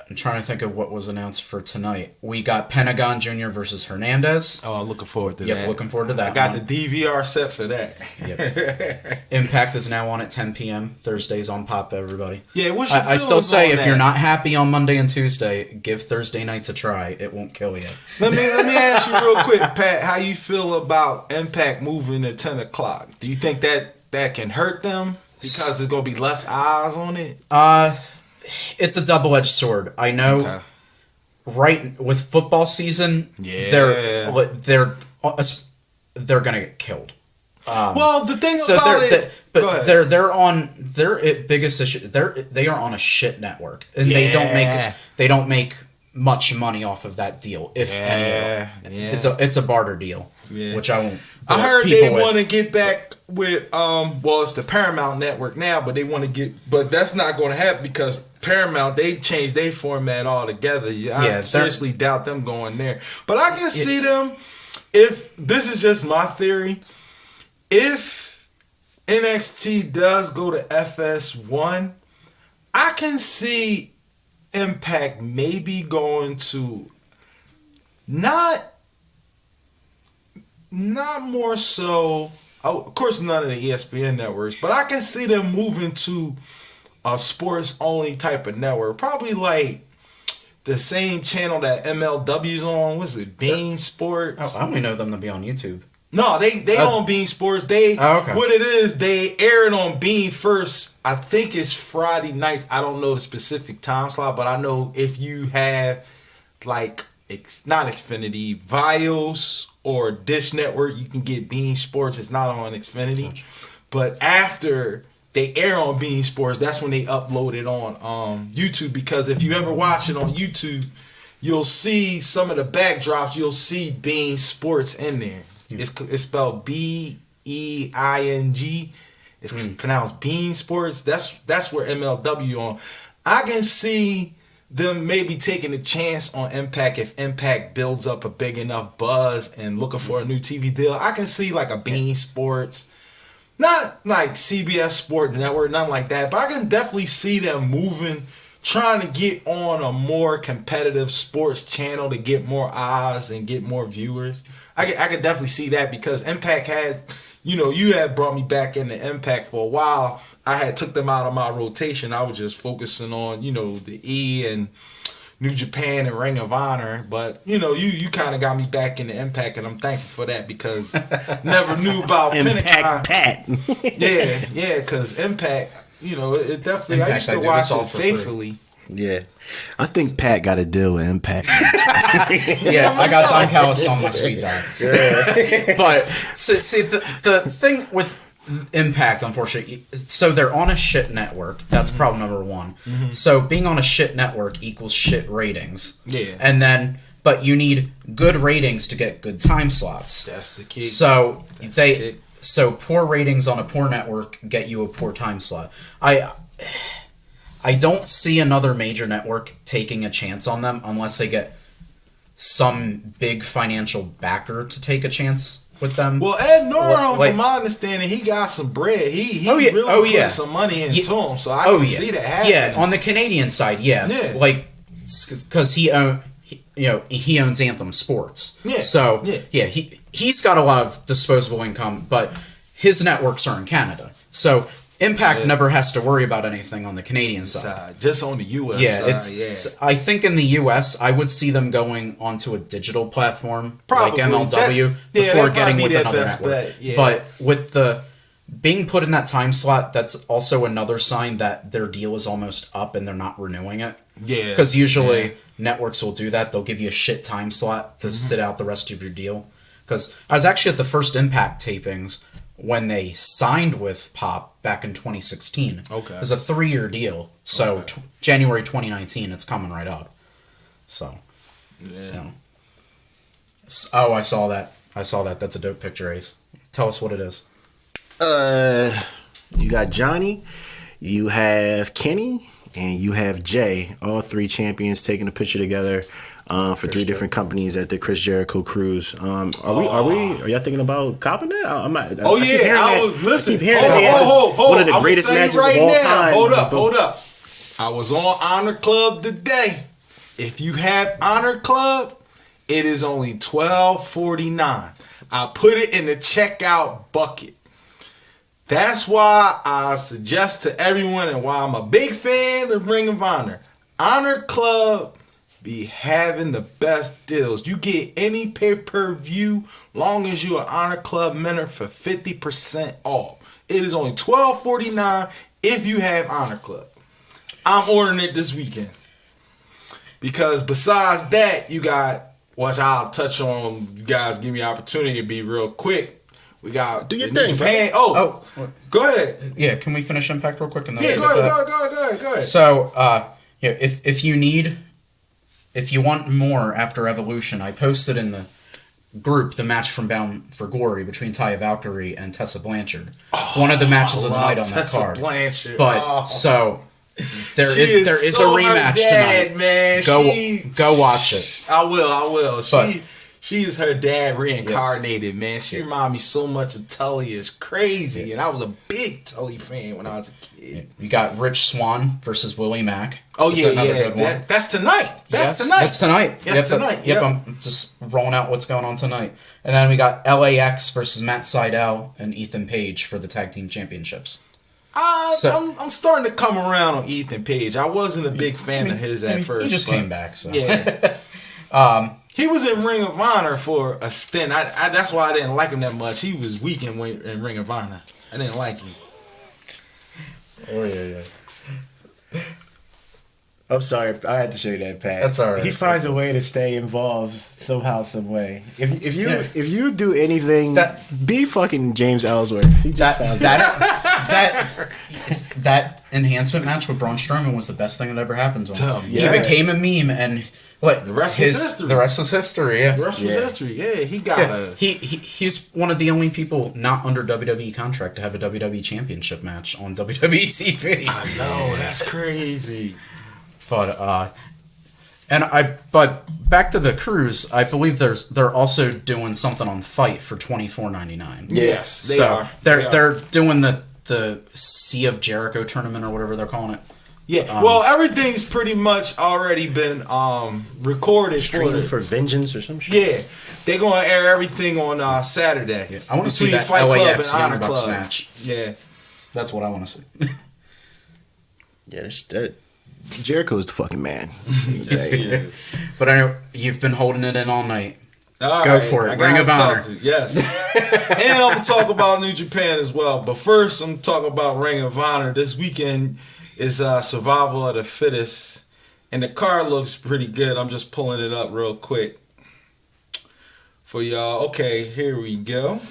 I'm trying to think of what was announced for tonight. We got Pentagon Jr. versus Hernandez. Oh, I'm looking forward to that. Yep, looking forward to that. I got the DVR set for that. Yep. Impact is now on at 10 p.m. Thursdays on Pop, everybody. Yeah, what's your I still say if that? You're not happy on Monday and Tuesday, give Thursday nights a try. It won't kill you. Let me ask you real quick, Pat, how you feel about Impact moving to 10 o'clock? Do you think that can hurt them because there's going to be less eyes on it? It's a double-edged sword. I know. Right with football season, they're gonna get killed. Well, the thing about their biggest issue. They are on a shit network, and they don't make much money off of that deal, if any at all. It's a barter deal, which I won't. I heard they want to get back with it's the Paramount Network now, but they want to but that's not going to happen because Paramount, they changed their format altogether. I seriously doubt them going there. But I can see them, if this is just my theory, if NXT does go to FS1, I can see Impact maybe going to not more so, of course none of the ESPN networks, but I can see them moving to a sports only type of network, probably like the same channel that MLW's on. What's it, Bean Sports? Oh, I only know them to be on YouTube. No, they on Bean Sports. What it is, they air it on Bean first. I think it's Friday nights. I don't know the specific time slot, but I know if you have like not Xfinity, Vios or Dish Network, you can get Bean Sports. It's not on Xfinity, but after they air on Bean Sports, that's when they upload it on YouTube. Because if you ever watch it on YouTube, you'll see some of the backdrops. You'll see Bean Sports in there. It's spelled Being. It's pronounced Bean Sports. That's where MLW on. I can see them maybe taking a chance on Impact if Impact builds up a big enough buzz and looking for a new TV deal. I can see like a Bean Sports. Not like CBS Sport Network, nothing like that, but I can definitely see them moving, trying to get on a more competitive sports channel to get more eyes and get more viewers. I could definitely see that because Impact has, you had brought me back into Impact for a while. I had took them out of my rotation. I was just focusing on, the E and New Japan and Ring of Honor, but you kind of got me back into Impact, and I'm thankful for that because never knew about Impact Pat. yeah, because Impact, it definitely. Impact, I used to watch it faithfully. Yeah, I think Pat got a deal with Impact. Yeah, I got Don Callis on my speed dial. Yeah. But see, the thing with Impact, unfortunately. So they're on a shit network. That's problem number one. So being on a shit network equals shit ratings. Yeah. And then, but you need good ratings to get good time slots. That's the key. So so poor ratings on a poor network get you a poor time slot. I don't see another major network taking a chance on them unless they get some big financial backer to take a chance with them. Well, Ed Norton, from my understanding, he got some bread. He really put some money into him, so I can see that happening. Yeah, on the Canadian side, like because he owns Anthem Sports. Yeah. So he's got a lot of disposable income, but his networks are in Canada, so Impact never has to worry about anything on the Canadian side. Just on the U.S. side, I think in the U.S., I would see them going onto a digital platform like MLW before getting with another network. But with the being put in that time slot, that's also another sign that their deal is almost up and they're not renewing it. Yeah. Because usually networks will do that. They'll give you a shit time slot to sit out the rest of your deal. Because I was actually at the first Impact tapings when they signed with Pop back in 2016. Okay. It was a 3-year deal. So January 2019, it's coming right up. So, Oh, I saw that. That's a dope picture, Ace. Tell us what it is. You got Johnny, you have Kenny, and you have Jay. All 3 champions taking a picture together. For 3 different companies at the Chris Jericho cruise. Are y'all thinking about copping that? I was listening. One of the greatest matches of all time. Hold up. I was on Honor Club today. If you have Honor Club, it is only $12.49. I put it in the checkout bucket. That's why I suggest to everyone, and why I'm a big fan of Ring of Honor. Honor Club be having the best deals. You get any pay-per-view long as you're an Honor Club member for 50% off. It is only $12.49 if you have Honor Club. I'm ordering it this weekend. Because besides that, you got, which I'll touch on, you guys give me an opportunity to be real quick. We got do your thing, Japan. Go ahead. Yeah, can we finish Impact real quick? And then go ahead. So, if you want more after Evolution, I posted in the group the match from Bound for Glory between Taya Valkyrie and Tessa Blanchard. One of the matches of the night on that card. Blanchard. But so there is a rematch tonight. Man. Go watch it. I will. She is her dad reincarnated, man. She reminds me so much of Tully. It's crazy. And I was a big Tully fan when I was a kid. You got Rich Swann versus Willie Mack. That's good one. That's tonight. That's tonight. Yes, tonight. Yep, I'm just rolling out what's going on tonight. And then we got LAX versus Matt Sydal and Ethan Page for the Tag Team Championships. I'm starting to come around on Ethan Page. I wasn't a big fan of his at first. He just came back, so. Yeah. He was in Ring of Honor for a stint. That's why I didn't like him that much. He was weak in Ring of Honor. I didn't like him. Oh, yeah. I'm sorry. I had to show you that, Pat. That's all right. He finds a way to stay involved somehow, some way. If you do anything, be fucking James Ellsworth. He just found that enhancement match with Braun Strowman was the best thing that ever happened to him. Yeah. He became a meme, and the rest was history. The rest was history. Yeah. The rest was history. Yeah, he got He's one of the only people not under WWE contract to have a WWE Championship match on WWE TV. I know, that's crazy. But back to the cruise. I believe they're also doing something on Fight for $24.99. Yes, they are. They're doing the Sea of Jericho tournament or whatever they're calling it. Yeah, everything's pretty much already been recorded. Streamed for Vengeance or some shit. Yeah, they're gonna air everything on Saturday. Yeah. I want to see that Fight LAX Club and Young Honor Bucks Club match. Yeah, that's what I want to see. Yeah, Jericho's the fucking man. But anyway, you've been holding it in all night. All Go right, for it. Ring of Honor. Yes. And I'm going to talk about New Japan as well. But first, I'm talking about Ring of Honor. This weekend is Survival of the Fittest. And the card looks pretty good. I'm just pulling it up real quick for y'all. Okay, here we go.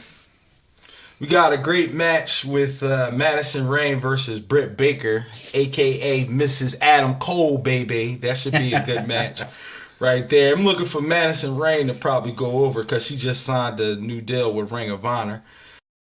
We got a great match with Madison Rayne versus Britt Baker, a.k.a. Mrs. Adam Cole, baby. That should be a good match right there. I'm looking for Madison Rayne to probably go over because she just signed a new deal with Ring of Honor.